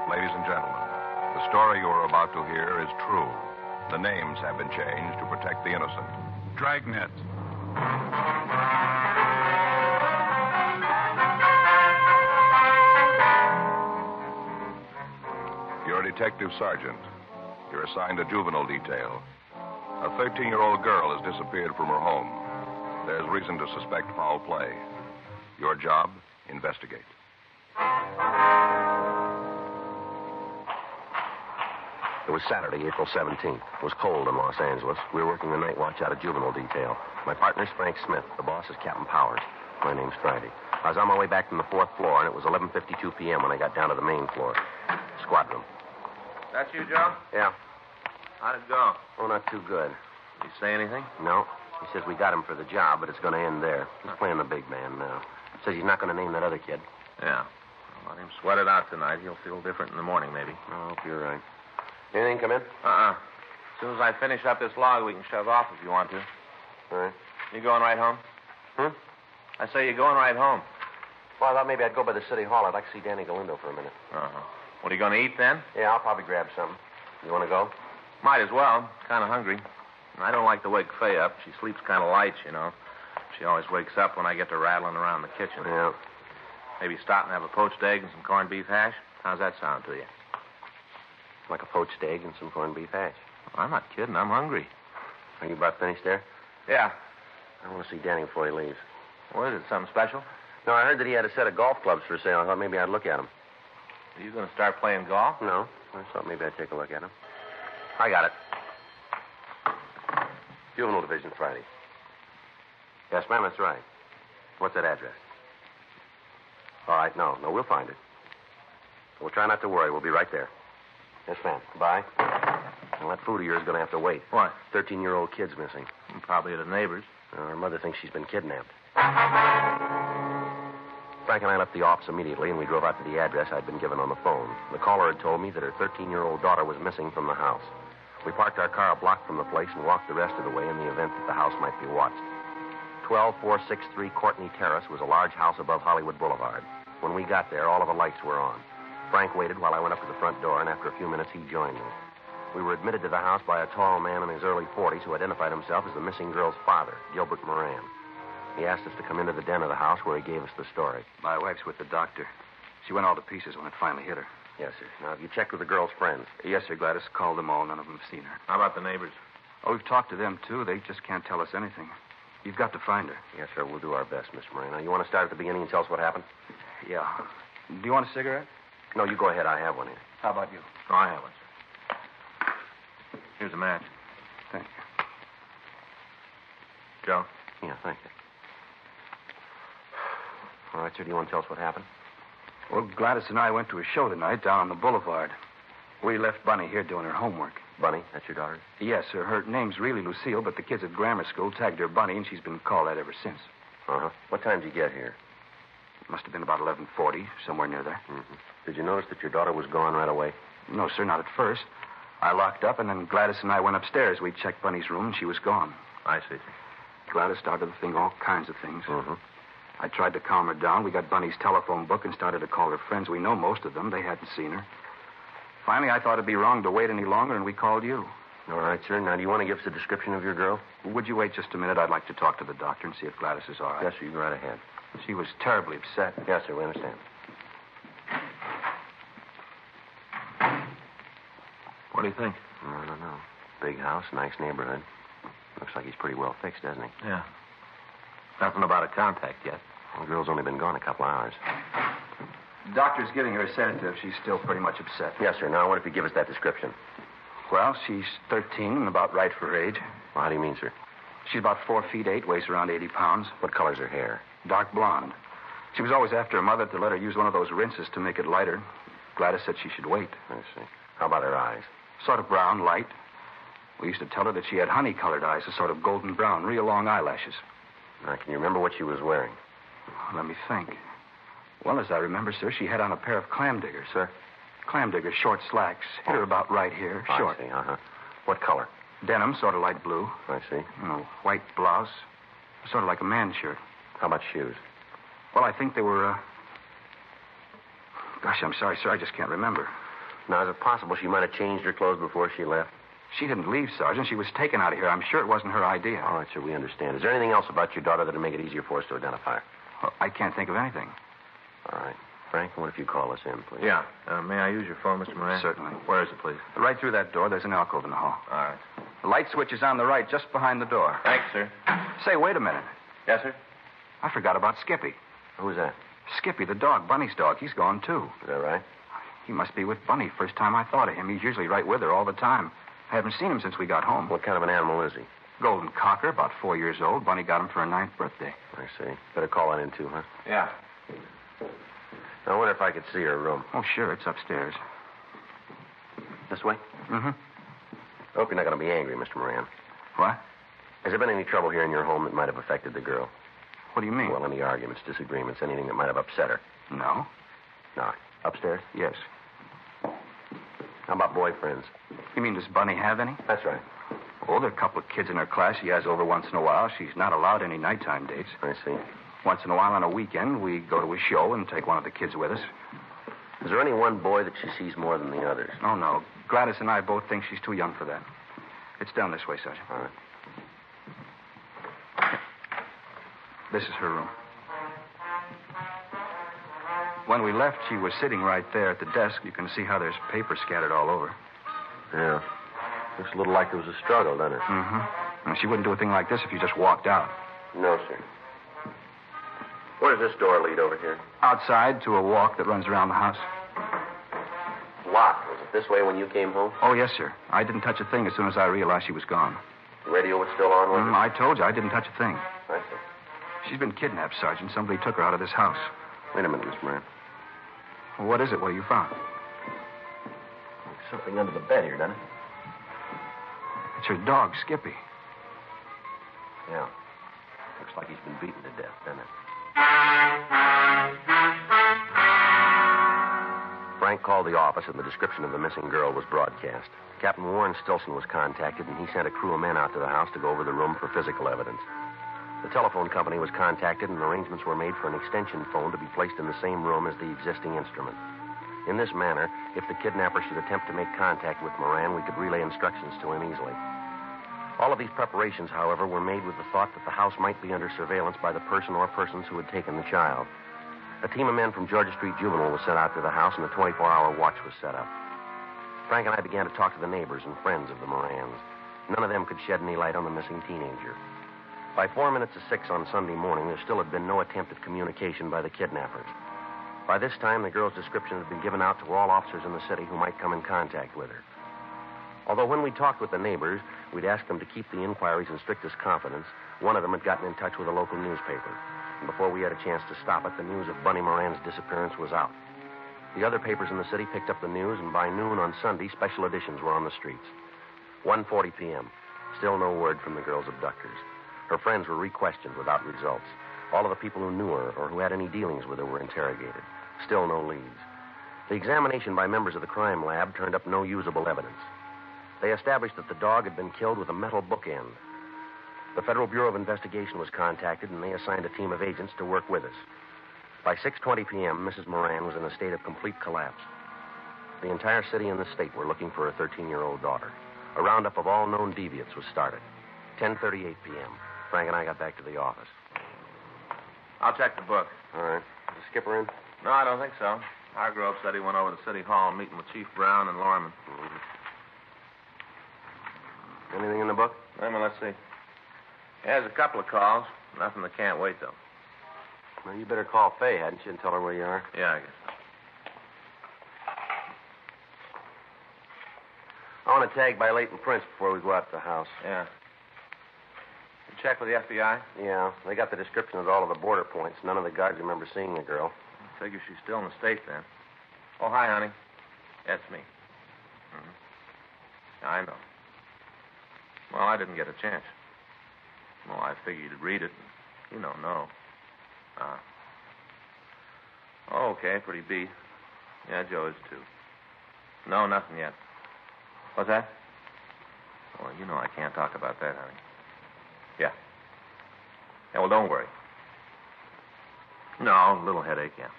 Ladies and gentlemen, the story you are about to hear is true. The names have been changed to protect the innocent. Dragnet. You're a detective sergeant. You're assigned to juvenile detail. A 13-year-old girl has disappeared from her home. There's reason to suspect foul play. Your job, investigate. It was Saturday, April 17th. It was cold in Los Angeles. We were working the night watch out of juvenile detail. My partner's Frank Smith. The boss is Captain Powers. My name's Friday. I was on my way back from the 4th floor, and it was 11:52 p.m. when I got down to the main floor. Squad room. That you, Joe? Yeah. How'd it go? Oh, not too good. Did he say anything? No. He says we got him for the job, but it's going to end there. He's playing the big man now. Says he's not going to name that other kid. Yeah. Well, let him sweat it out tonight. He'll feel different in the morning, maybe. I hope you're right. Anything come in? As soon as I finish up this log, we can shove off if you want to. All right. You going right home? I say you're going right home. Well, I thought maybe I'd go by the city hall. I'd like to see Danny Galindo for a minute. What are you going to eat then? Yeah, I'll probably grab something. You want to go? Might as well. Kind of hungry. I don't like to wake Faye up. She sleeps kind of light, you know. She always wakes up when I get to rattling around the kitchen. Yeah. Maybe stop and have a poached egg and some corned beef hash? How's that sound to you? Like a poached egg and some corned beef hash. I'm not kidding. I'm hungry. Are you about finished there? Yeah. I want to see Danny before he leaves. What is it, something special? No, I heard that he had a set of golf clubs for sale. I thought maybe I'd look at them. Are you going to start playing golf? No. I thought maybe I'd take a look at them. I got it. Juvenile Division, Friday. Yes, ma'am, that's right. What's that address? All right, no, we'll find it. We'll try not to worry. We'll be right there. Yes, ma'am. Goodbye. Well, that food of yours is going to have to wait. What? 13-year-old kid's missing. Probably at a neighbor's. Her mother thinks she's been kidnapped. Frank and I left the office immediately, and we drove out to the address I'd been given on the phone. The caller had told me that her 13-year-old daughter was missing from the house. We parked our car a block from the place and walked the rest of the way in the event that the house might be watched. 12463 Courtney Terrace was a large house above Hollywood Boulevard. When we got there, all of the lights were on. Frank waited while I went up to the front door, and after a few minutes, he joined me. We were admitted to the house by a tall man in his early 40s who identified himself as the missing girl's father, Gilbert Moran. He asked us to come into the den of the house where he gave us the story. My wife's with the doctor. She went all to pieces when it finally hit her. Yes, sir. Now, have you checked with the girl's friends? Yes, sir. Gladys called them all. None of them have seen her. How about the neighbors? Oh, we've talked to them, too. They just can't tell us anything. You've got to find her. Yes, sir. We'll do our best, Miss Moran. Now, you want to start at the beginning and tell us what happened? Yeah. Do you want a cigarette? No, you go ahead. I have one here. How about you? Oh, I have one, sir. Here's a match. Thank you. Joe? Yeah, thank you. All right, sir. Do you want to tell us what happened? Well, Gladys and I went to a show tonight down on the boulevard. We left Bunny here doing her homework. Bunny? That's your daughter? Yes, sir. Her name's really Lucille, but the kids at grammar school tagged her Bunny, and she's been called that ever since. Uh-huh. What time did you get here? It must have been about 11:40, somewhere near there. Mm-hmm. Did you notice that your daughter was gone right away? No, sir, not at first. I locked up, and then Gladys and I went upstairs. We checked Bunny's room, and she was gone. I see. Gladys started to think all kinds of things. Mm-hmm. I tried to calm her down. We got Bunny's telephone book and started to call her friends. We know most of them. They hadn't seen her. Finally, I thought it'd be wrong to wait any longer, and we called you. All right, sir. Now, do you want to give us a description of your girl? Would you wait just a minute? I'd like to talk to the doctor and see if Gladys is all right. Yes, sir. You go right ahead. She was terribly upset. Yes, sir. We understand. What do you think? I don't know. Big house, nice neighborhood. Looks like he's pretty well fixed, doesn't he? Yeah. Nothing about a contact yet. Well, the girl's only been gone a couple hours. The doctor's giving her a sedative. She's still pretty much upset. Yes, sir. Now, what if you give us that description? Well, she's 13 and about right for her age. Well, how do you mean, sir? She's about 4 feet 8, weighs around 80 pounds. What color's her hair? Dark blonde. She was always after her mother to let her use one of those rinses to make it lighter. Gladys said she should wait. I see. How about her eyes? Sort of brown, light. We used to tell her that she had honey-colored eyes, a sort of golden brown, real long eyelashes. Now, can you remember what she was wearing? Let me think. Well, as I remember, sir, she had on a pair of clam diggers. Sir? Clam diggers, short slacks. Hit her about right here. Short. I see, uh-huh. What color? Denim, sort of light blue. I see. White blouse. Sort of like a man's shirt. How about shoes? Well, I think they were Gosh, I'm sorry, sir. I just can't remember. Now, is it possible she might have changed her clothes before she left? She didn't leave, Sergeant. She was taken out of here. I'm sure it wasn't her idea. All right, sir, we understand. Is there anything else about your daughter that would make it easier for us to identify her? Well, I can't think of anything. All right. Frank, what if you call us in, please? Yeah. May I use your phone, Mr. Moran? Certainly. Where is it, please? Right through that door, there's an alcove in the hall. All right. The light switch is on the right, just behind the door. Thanks, sir. Say, wait a minute. Yes, sir? I forgot about Skippy. Who's that? Skippy, the dog, Bunny's dog. He's gone, too. Is that right? He must be with Bunny. First time I thought of him. He's usually right with her all the time. I haven't seen him since we got home. What kind of an animal is he? Golden cocker, about 4 years old. Bunny got him for her 9th birthday. I see. Better call that in, too, huh? Yeah. I wonder if I could see her room. Oh, sure. It's upstairs. This way? Mm-hmm. I hope you're not going to be angry, Mr. Moran. What? Has there been any trouble here in your home that might have affected the girl? What do you mean? Well, any arguments, disagreements, anything that might have upset her? No. No. Upstairs? Yes. How about boyfriends? You mean, does Bunny have any? That's right. Oh, there are a couple of kids in her class she has over once in a while. She's not allowed any nighttime dates. I see. Once in a while on a weekend, we go to a show and take one of the kids with us. Is there any one boy that she sees more than the others? Oh, no. Gladys and I both think she's too young for that. It's down this way, Sergeant. All right. This is her room. When we left, she was sitting right there at the desk. You can see how there's paper scattered all over. Yeah. Looks a little like there was a struggle, doesn't it? Mm-hmm. And she wouldn't do a thing like this if you just walked out. No, sir. Where does this door lead over here? Outside to a walk that runs around the house. Locked. Was it this way when you came home? Oh, yes, sir. I didn't touch a thing as soon as I realized she was gone. The radio was still on, was it? I told you, I didn't touch a thing. I see. She's been kidnapped, Sergeant. Somebody took her out of this house. Wait a minute, Miss Moran. Well, what is it? What have you found? There's something under the bed here, doesn't it? It's her dog, Skippy. Yeah. Looks like he's been beaten to death, doesn't it? Frank called the office, and the description of the missing girl was broadcast. Captain Warren Stilson was contacted, and he sent a crew of men out to the house to go over the room for physical evidence. The telephone company was contacted, and arrangements were made for an extension phone to be placed in the same room as the existing instrument. In this manner, if the kidnapper should attempt to make contact with Moran, we could relay instructions to him easily. All of these preparations, however, were made with the thought that the house might be under surveillance by the person or persons who had taken the child. A team of men from Georgia Street Juvenile was sent out to the house, and a 24-hour watch was set up. Frank and I began to talk to the neighbors and friends of the Morans. None of them could shed any light on the missing teenager. By 4 minutes to 6 on Sunday morning, there still had been no attempt at communication by the kidnappers. By this time, the girl's description had been given out to all officers in the city who might come in contact with her. Although when we talked with the neighbors, we'd asked them to keep the inquiries in strictest confidence, one of them had gotten in touch with a local newspaper. And before we had a chance to stop it, the news of Bunny Moran's disappearance was out. The other papers in the city picked up the news, and by noon on Sunday, special editions were on the streets. 1:40 p.m. Still no word from the girl's abductors. Her friends were re-questioned without results. All of the people who knew her or who had any dealings with her were interrogated. Still no leads. The examination by members of the crime lab turned up no usable evidence. They established that the dog had been killed with a metal bookend. The Federal Bureau of Investigation was contacted, and they assigned a team of agents to work with us. By 6:20 p.m., Mrs. Moran was in a state of complete collapse. The entire city and the state were looking for her 13-year-old daughter. A roundup of all known deviants was started. 10:38 p.m. Frank and I got back to the office. I'll check the book. All right. Is the skipper in? No, I don't think so. Hargrove said he went over to City Hall meeting with Chief Brown and Lorman. Mm-hmm. Anything in the book? Let's see. There's a couple of calls. Nothing that can't wait, though. Well, you better call Faye, hadn't you, and tell her where you are? Yeah, I guess so. I want to tag by Leighton Prince before we go out to the house. Yeah. You check with the FBI? Yeah, they got the description of all of the border points. None of the guards remember seeing the girl. I figure she's still in the state, then. Oh, hi, honey. That's me. Mm-hmm. Yeah, I know. Well, I didn't get a chance. Well, I figured you'd read it. You don't know. Oh, okay, pretty beat. Yeah, Joe is, too. No, nothing yet. What's that? Well, you know I can't talk about that, honey. Yeah. Yeah, well, don't worry. No, a little headache, yeah.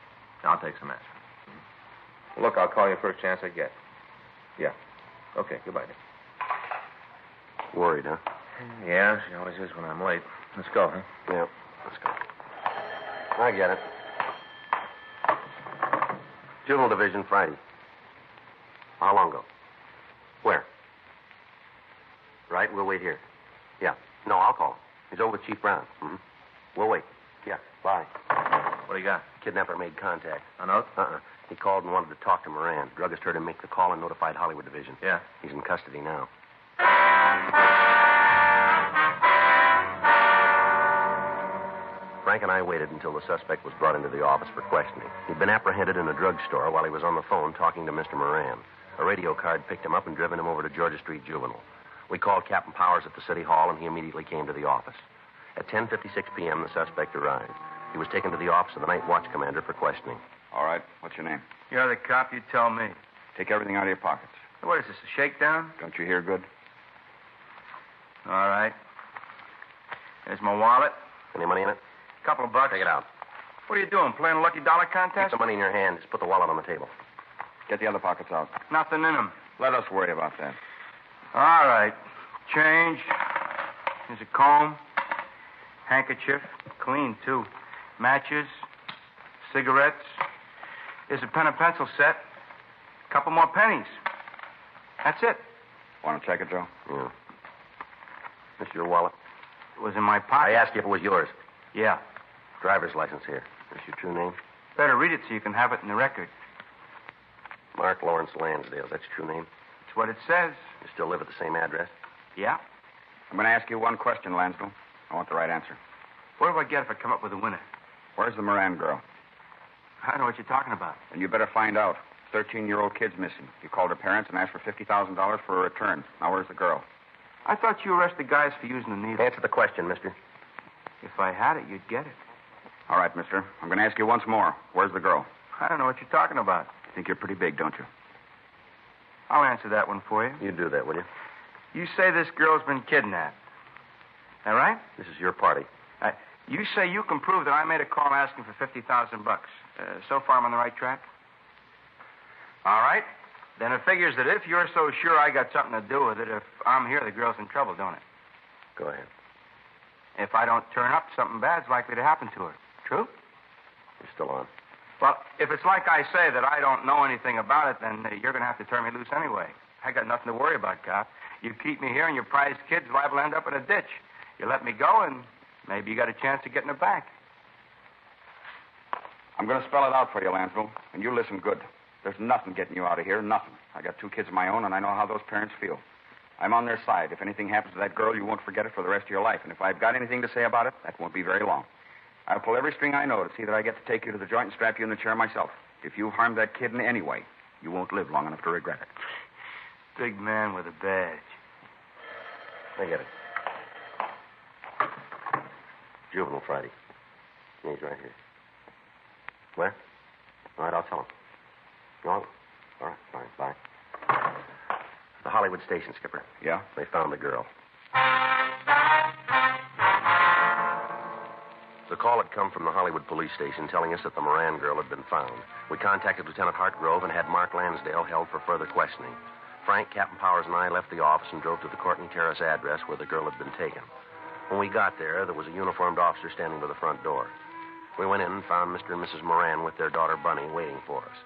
I'll take some aspirin. Look, I'll call you first chance I get. Yeah. Okay, goodbye, Dick. Worried, huh? Yeah, she always is when I'm late. Let's go, huh? Yeah, let's go. I get it. Juvenile Division, Friday. How long ago? Where? Right, we'll wait here. Yeah. No, I'll call him. He's over with Chief Brown. Mm-hmm. We'll wait. Yeah, bye. What do you got? Kidnapper made contact. A note? He called and wanted to talk to Moran. Druggist heard him make the call and notified Hollywood Division. Yeah. He's in custody now. Frank and I waited until the suspect was brought into the office for questioning. He'd been apprehended in a drugstore while he was on the phone talking to Mr. Moran. A radio card picked him up and driven him over to Georgia Street Juvenile. We called Captain Powers at the City Hall, and he immediately came to the office. At 10:56 p.m., the suspect arrived. He was taken to the office of the night watch commander for questioning. All right. What's your name? You're the cop, you tell me. Take everything out of your pockets. What is this, a shakedown? Don't you hear good? All right. There's my wallet. Any money in it? Couple of bucks. Take it out. What are you doing, playing a lucky dollar contest? Keep the money in your hand. Just put the wallet on the table. Get the other pockets out. Nothing in them. Let us worry about that. All right. Change. Here's a comb. Handkerchief. Clean, too. Matches. Cigarettes. Here's a pen and pencil set. Couple more pennies. That's it. Want to check it, Joe? Yeah. This your wallet? It was in my pocket. I asked you if it was yours. Yeah. Driver's license here. Is your true name? Better read it so you can have it in the record. Mark Lawrence Lansdale. That's your true name? It's what it says. You still live at the same address? Yeah. I'm going to ask you one question, Lansdale. I want the right answer. What do I get if I come up with a winner? Where's the Moran girl? I don't know what you're talking about. And you better find out. 13-year-old kid's missing. You called her parents and asked for $50,000 for a return. Now, where's the girl? I thought you arrested guys for using the needle. Answer the question, mister. If I had it, you'd get it. All right, mister. I'm going to ask you once more. Where's the girl? I don't know what you're talking about. You think you're pretty big, don't you? I'll answer that one for you. You do that, will you? You say this girl's been kidnapped. All right? This is your party. You say you can prove that I made a call asking for $50,000. So far, I'm on the right track? All right. Then it figures that if you're so sure I got something to do with it, if I'm here, the girl's in trouble, don't it? Go ahead. If I don't turn up, something bad's likely to happen to her. True? You're still on. Well, if it's like I say that I don't know anything about it, then you're going to have to turn me loose anyway. I got nothing to worry about, cop. You keep me here and your prize kid's liable to end up in a ditch. You let me go and maybe you got a chance of getting her back. I'm going to spell it out for you, Lansville, and you listen good. There's nothing getting you out of here, nothing. I got 2 kids of my own, and I know how those parents feel. I'm on their side. If anything happens to that girl, you won't forget it for the rest of your life. And if I've got anything to say about it, that won't be very long. I'll pull every string I know to see that I get to take you to the joint and strap you in the chair myself. If you harm that kid in any way, you won't live long enough to regret it. Big man with a badge. I get it. Juvenile Friday. He's right here. Where? All right, I'll tell him. No? All right, fine, bye. The Hollywood station, Skipper. Yeah? They found the girl. The call had come from the Hollywood police station telling us that the Moran girl had been found. We contacted Lieutenant Hartgrove and had Mark Lansdale held for further questioning. Frank, Captain Powers, and I left the office and drove to the Courtney Terrace address where the girl had been taken. When we got there was a uniformed officer standing by the front door. We went in and found Mr. and Mrs. Moran with their daughter Bunny waiting for us.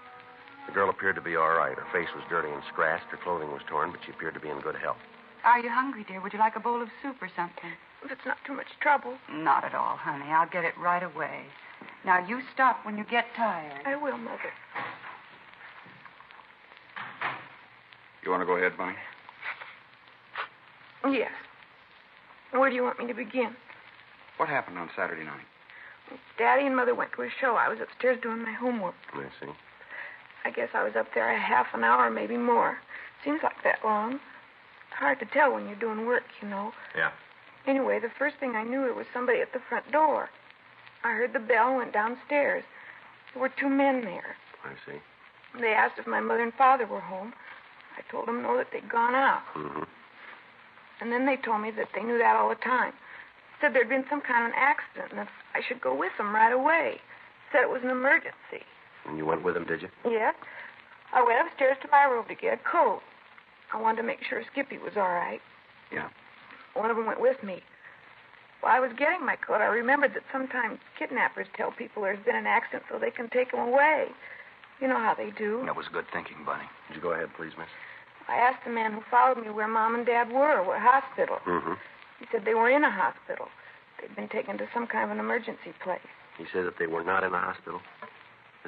The girl appeared to be all right. Her face was dirty and scratched. Her clothing was torn, but she appeared to be in good health. Are you hungry, dear? Would you like a bowl of soup or something? If it's not too much trouble. Not at all, honey. I'll get it right away. Now, you stop when you get tired. I will, Mother. You want to go ahead, Bunny? Yes. Where do you want me to begin? What happened on Saturday night? Daddy and Mother went to a show. I was upstairs doing my homework. I see. I guess I was up there a half an hour, maybe more. Seems like that long. Hard to tell when you're doing work, you know. Yeah. Anyway, the first thing I knew, there was somebody at the front door. I heard the bell and went downstairs. There were 2 men there. I see. They asked if my mother and father were home. I told them no, that they'd gone out. Mm-hmm. And then they told me that they knew that all the time. Said there'd been some kind of an accident and that I should go with them right away. Said it was an emergency. And you went with them, did you? Yes. I went upstairs to my room to get a coat. I wanted to make sure Skippy was all right. Yeah. One of them went with me. While I was getting my coat, I remembered that sometimes kidnappers tell people there's been an accident so they can take them away. You know how they do. That was good thinking, Bunny. Would you go ahead, please, miss? I asked the man who followed me where Mom and Dad were, what hospital. Mm-hmm. He said they were in a hospital. They'd been taken to some kind of an emergency place. He said that they were not in the hospital?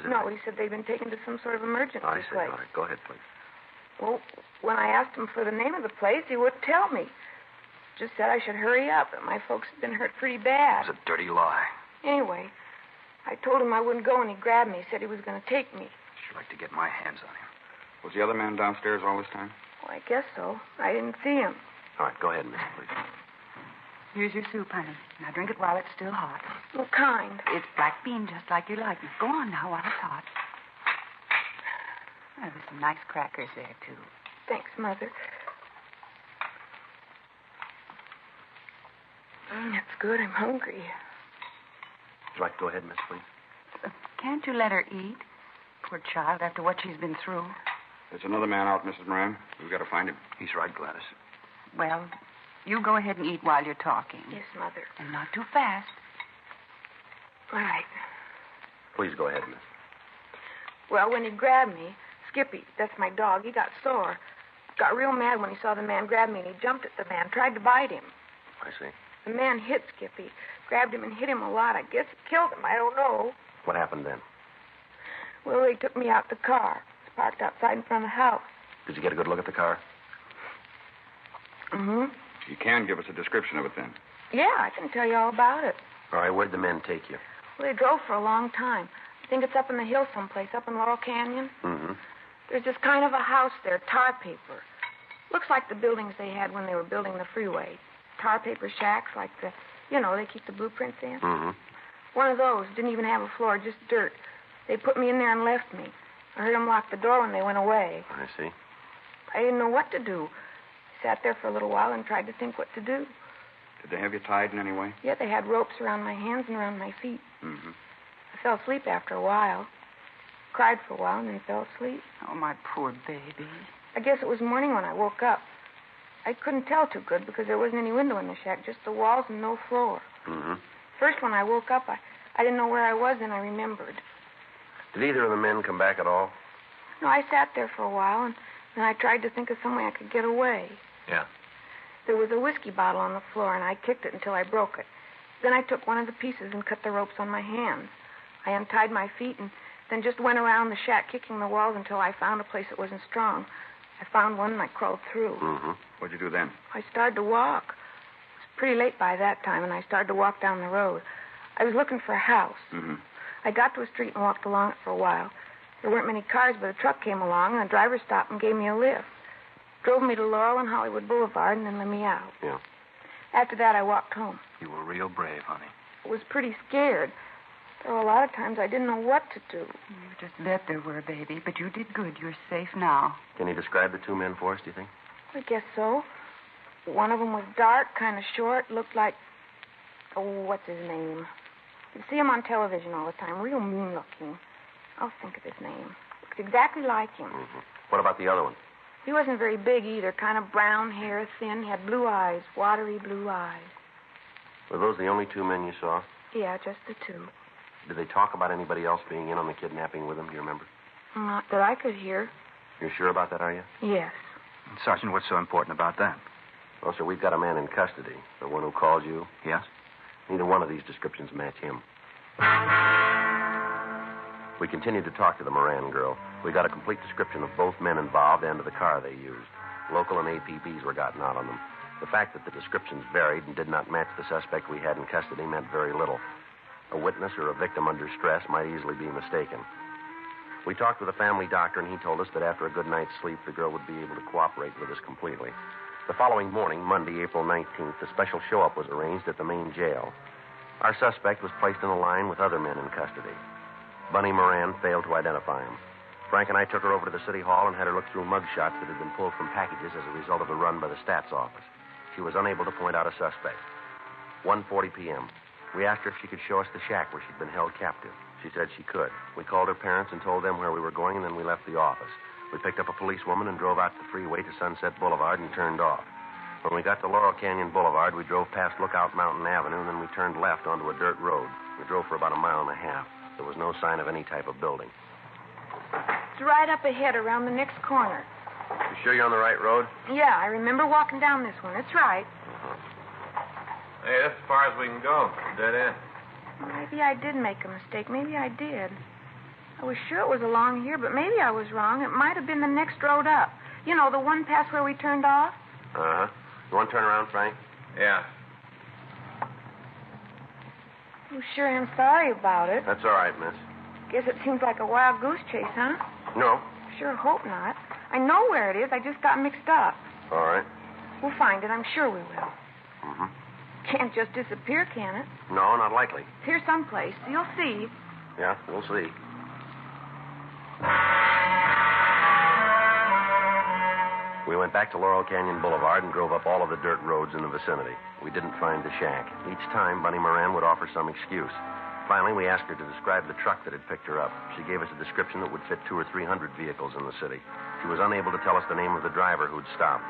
No, he said they'd been taken to some sort of emergency I see. place. All right, go ahead, please. Well, when I asked him for the name of the place, he wouldn't tell me. Just said I should hurry up, that my folks had been hurt pretty bad. It was a dirty lie. Anyway, I told him I wouldn't go, and he grabbed me. He said he was going to take me. I'd like to get my hands on him. Was the other man downstairs all this time? Well, I guess so. I didn't see him. All right, go ahead, miss, please. Here's your soup, honey. Now drink it while it's still hot. What kind? It's black bean, just like you like it. Go on now while it's hot. Oh, there's some nice crackers there, too. Thanks, Mother. That's good. I'm hungry. Would you like to go ahead, miss, please? Can't you let her eat? Poor child, after what she's been through. There's another man out, Mrs. Moran. We've got to find him. He's right, Gladys. Well, you go ahead and eat while you're talking. Yes, Mother. And not too fast. All right. Please go ahead, miss. Well, when he grabbed me, Skippy, that's my dog, he got sore. Got real mad when he saw the man grab me, and he jumped at the man, tried to bite him. I see. The man hit Skippy, grabbed him and hit him a lot. I guess it killed him. I don't know. What happened then? Well, they took me out the car. It's parked outside in front of the house. Did you get a good look at the car? Mm-hmm. You can give us a description of it then. Yeah, I can tell you all about it. All right, where'd the men take you? Well, they drove for a long time. I think it's up in the hills someplace, up in Laurel Canyon. Mm-hmm. There's just kind of a house there, tar paper. Looks like the buildings they had when they were building the freeway. Tar paper shacks like the, they keep the blueprints in. Mm-hmm. One of those. Didn't even have a floor, just dirt. They put me in there and left me. I heard them lock the door when they went away. I see. I didn't know what to do. I sat there for a little while and tried to think what to do. Did they have you tied in any way? Yeah, they had ropes around my hands and around my feet. Mm-hmm. I fell asleep after a while. Cried for a while and then fell asleep. Oh, my poor baby. I guess it was morning when I woke up. I couldn't tell too good because there wasn't any window in the shack, just the walls and no floor. Mm-hmm. First, when I woke up, I didn't know where I was, and I remembered. Did either of the men come back at all? No, I sat there for a while, and then I tried to think of some way I could get away. Yeah. There was a whiskey bottle on the floor, and I kicked it until I broke it. Then I took one of the pieces and cut the ropes on my hands. I untied my feet and then just went around the shack kicking the walls until I found a place that wasn't strong. I found one and I crawled through. Mm-hmm. What'd you do then? I started to walk. It was pretty late by that time, and I started to walk down the road. I was looking for a house. Mm-hmm. I got to a street and walked along it for a while. There weren't many cars, but a truck came along, and the driver stopped and gave me a lift. Drove me to Laurel and Hollywood Boulevard and then let me out. Yeah. After that, I walked home. You were real brave, honey. I was pretty scared. There were a lot of times I didn't know what to do. You just bet there were, baby, but you did good. You're safe now. Can you describe the two men for us, do you think? I guess so. One of them was dark, kind of short, looked like... Oh, what's his name? You see him on television all the time, real mean-looking. I'll think of his name. Looked exactly like him. Mm-hmm. What about the other one? He wasn't very big either, kind of brown hair, thin, had blue eyes, watery blue eyes. Were those the only two men you saw? Yeah, just the two. Did they talk about anybody else being in on the kidnapping with them, do you remember? Not that I could hear. You're sure about that, are you? Yes. Sergeant, what's so important about that? Well, sir, we've got a man in custody. The one who called you. Yes? Neither one of these descriptions match him. We continued to talk to the Moran girl. We got a complete description of both men involved and of the car they used. Local and APBs were gotten out on them. The fact that the descriptions varied and did not match the suspect we had in custody meant very little. A witness or a victim under stress might easily be mistaken. We talked with a family doctor, and he told us that after a good night's sleep, the girl would be able to cooperate with us completely. The following morning, Monday, April 19th, a special show-up was arranged at the main jail. Our suspect was placed in a line with other men in custody. Bunny Moran failed to identify him. Frank and I took her over to the city hall and had her look through mug shots that had been pulled from packages as a result of the run by the stats office. She was unable to point out a suspect. 1:40 p.m. We asked her if she could show us the shack where she'd been held captive. She said she could. We called her parents and told them where we were going, and then we left the office. We picked up a policewoman and drove out the freeway to Sunset Boulevard and turned off. When we got to Laurel Canyon Boulevard, we drove past Lookout Mountain Avenue, and then we turned left onto a dirt road. We drove for about a mile and a half. There was no sign of any type of building. It's right up ahead around the next corner. You sure you're on the right road? Yeah, I remember walking down this one. It's right. Hey, that's as far as we can go. Dead end. Maybe I did make a mistake. Maybe I did. I was sure it was along here, but maybe I was wrong. It might have been the next road up. You know, the one past where we turned off? Uh-huh. You want to turn around, Frank? Yeah. Oh, sure am sorry about it. That's all right, miss. Guess it seems like a wild goose chase, huh? No. Sure hope not. I know where it is. I just got mixed up. All right. We'll find it. I'm sure we will. Mm-hmm. Can't just disappear, can it? No, not likely. It's here someplace. You'll see. Yeah, we'll see. We went back to Laurel Canyon Boulevard and drove up all of the dirt roads in the vicinity. We didn't find the shack. Each time, Bunny Moran would offer some excuse. Finally, we asked her to describe the truck that had picked her up. She gave us a description that would fit 200 or 300 vehicles in the city. She was unable to tell us the name of the driver who'd stopped.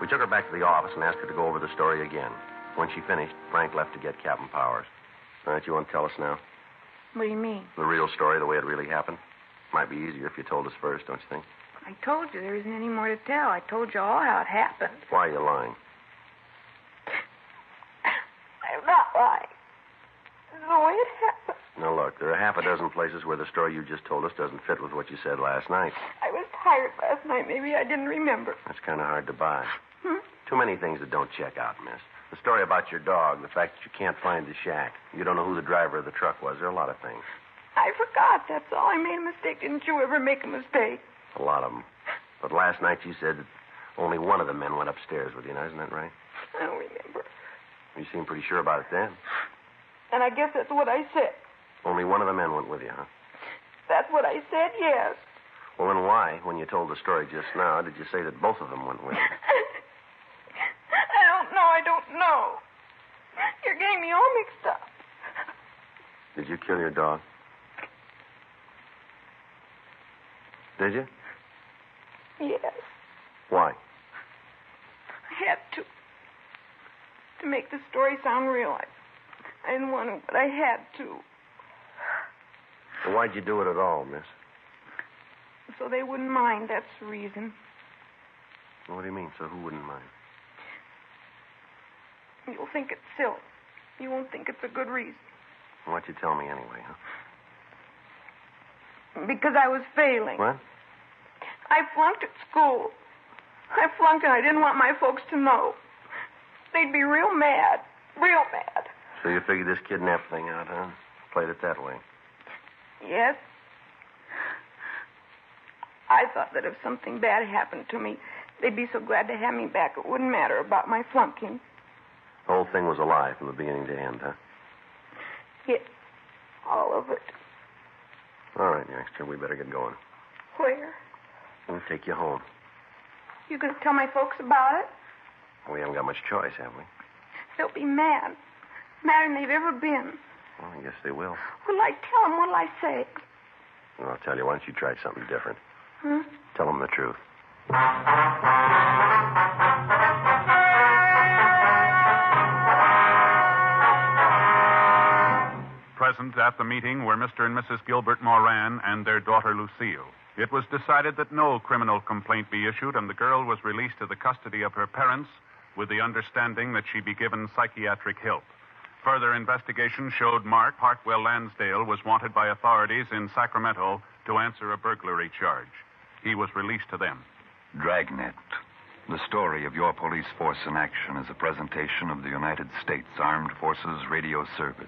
We took her back to the office and asked her to go over the story again. When she finished, Frank left to get Captain Powers. All right, you want to tell us now? What do you mean? The real story, the way it really happened? Might be easier if you told us first, don't you think? I told you there isn't any more to tell. I told you all how it happened. Why are you lying? I'm not lying. It's the way it happened. Now, look, there are half a dozen places where the story you just told us doesn't fit with what you said last night. I was tired last night. Maybe I didn't remember. That's kind of hard to buy. Too many things that don't check out, miss. The story about your dog, the fact that you can't find the shack. You don't know who the driver of the truck was. There are a lot of things. I forgot, that's all. I made a mistake. Didn't you ever make a mistake? A lot of them. But last night you said that only one of the men went upstairs with you now, isn't that right? I don't remember. You seemed pretty sure about it then. And I guess that's what I said. Only one of the men went with you, huh? That's what I said, yes. Well, then why, when you told the story just now, did you say that both of them went with you? I don't know. You're getting me all mixed up. Did you kill your dog? Did you? Yes. Why? I had to. To make the story sound real. I didn't want to, but I had to. Well, why'd you do it at all, miss? So they wouldn't mind, that's the reason. What do you mean, so who wouldn't mind? You'll think it's silly. You won't think it's a good reason. Why'd you tell me anyway, huh? Because I was failing. What? I flunked at school. I flunked and I didn't want my folks to know. They'd be real mad. Real mad. So you figured this kidnap thing out, huh? Played it that way. Yes. I thought that if something bad happened to me, they'd be so glad to have me back it wouldn't matter about my flunking. The whole thing was a lie from the beginning to end, huh? Yes. All of it. All right, youngster, we better get going. Where? We'll take you home. You going to tell my folks about it? We haven't got much choice, have we? They'll be mad. Madder than they've ever been. Well, I guess they will. What'll I tell them? What'll I say? Well, I'll tell you, why don't you try something different? Huh? Tell them the truth. Present at the meeting were Mr. and Mrs. Gilbert Moran and their daughter Lucille. It was decided that no criminal complaint be issued, and the girl was released to the custody of her parents with the understanding that she be given psychiatric help. Further investigation showed Mark Hartwell Lansdale was wanted by authorities in Sacramento to answer a burglary charge. He was released to them. Dragnet. The story of your police force in action is a presentation of the United States Armed Forces Radio Service.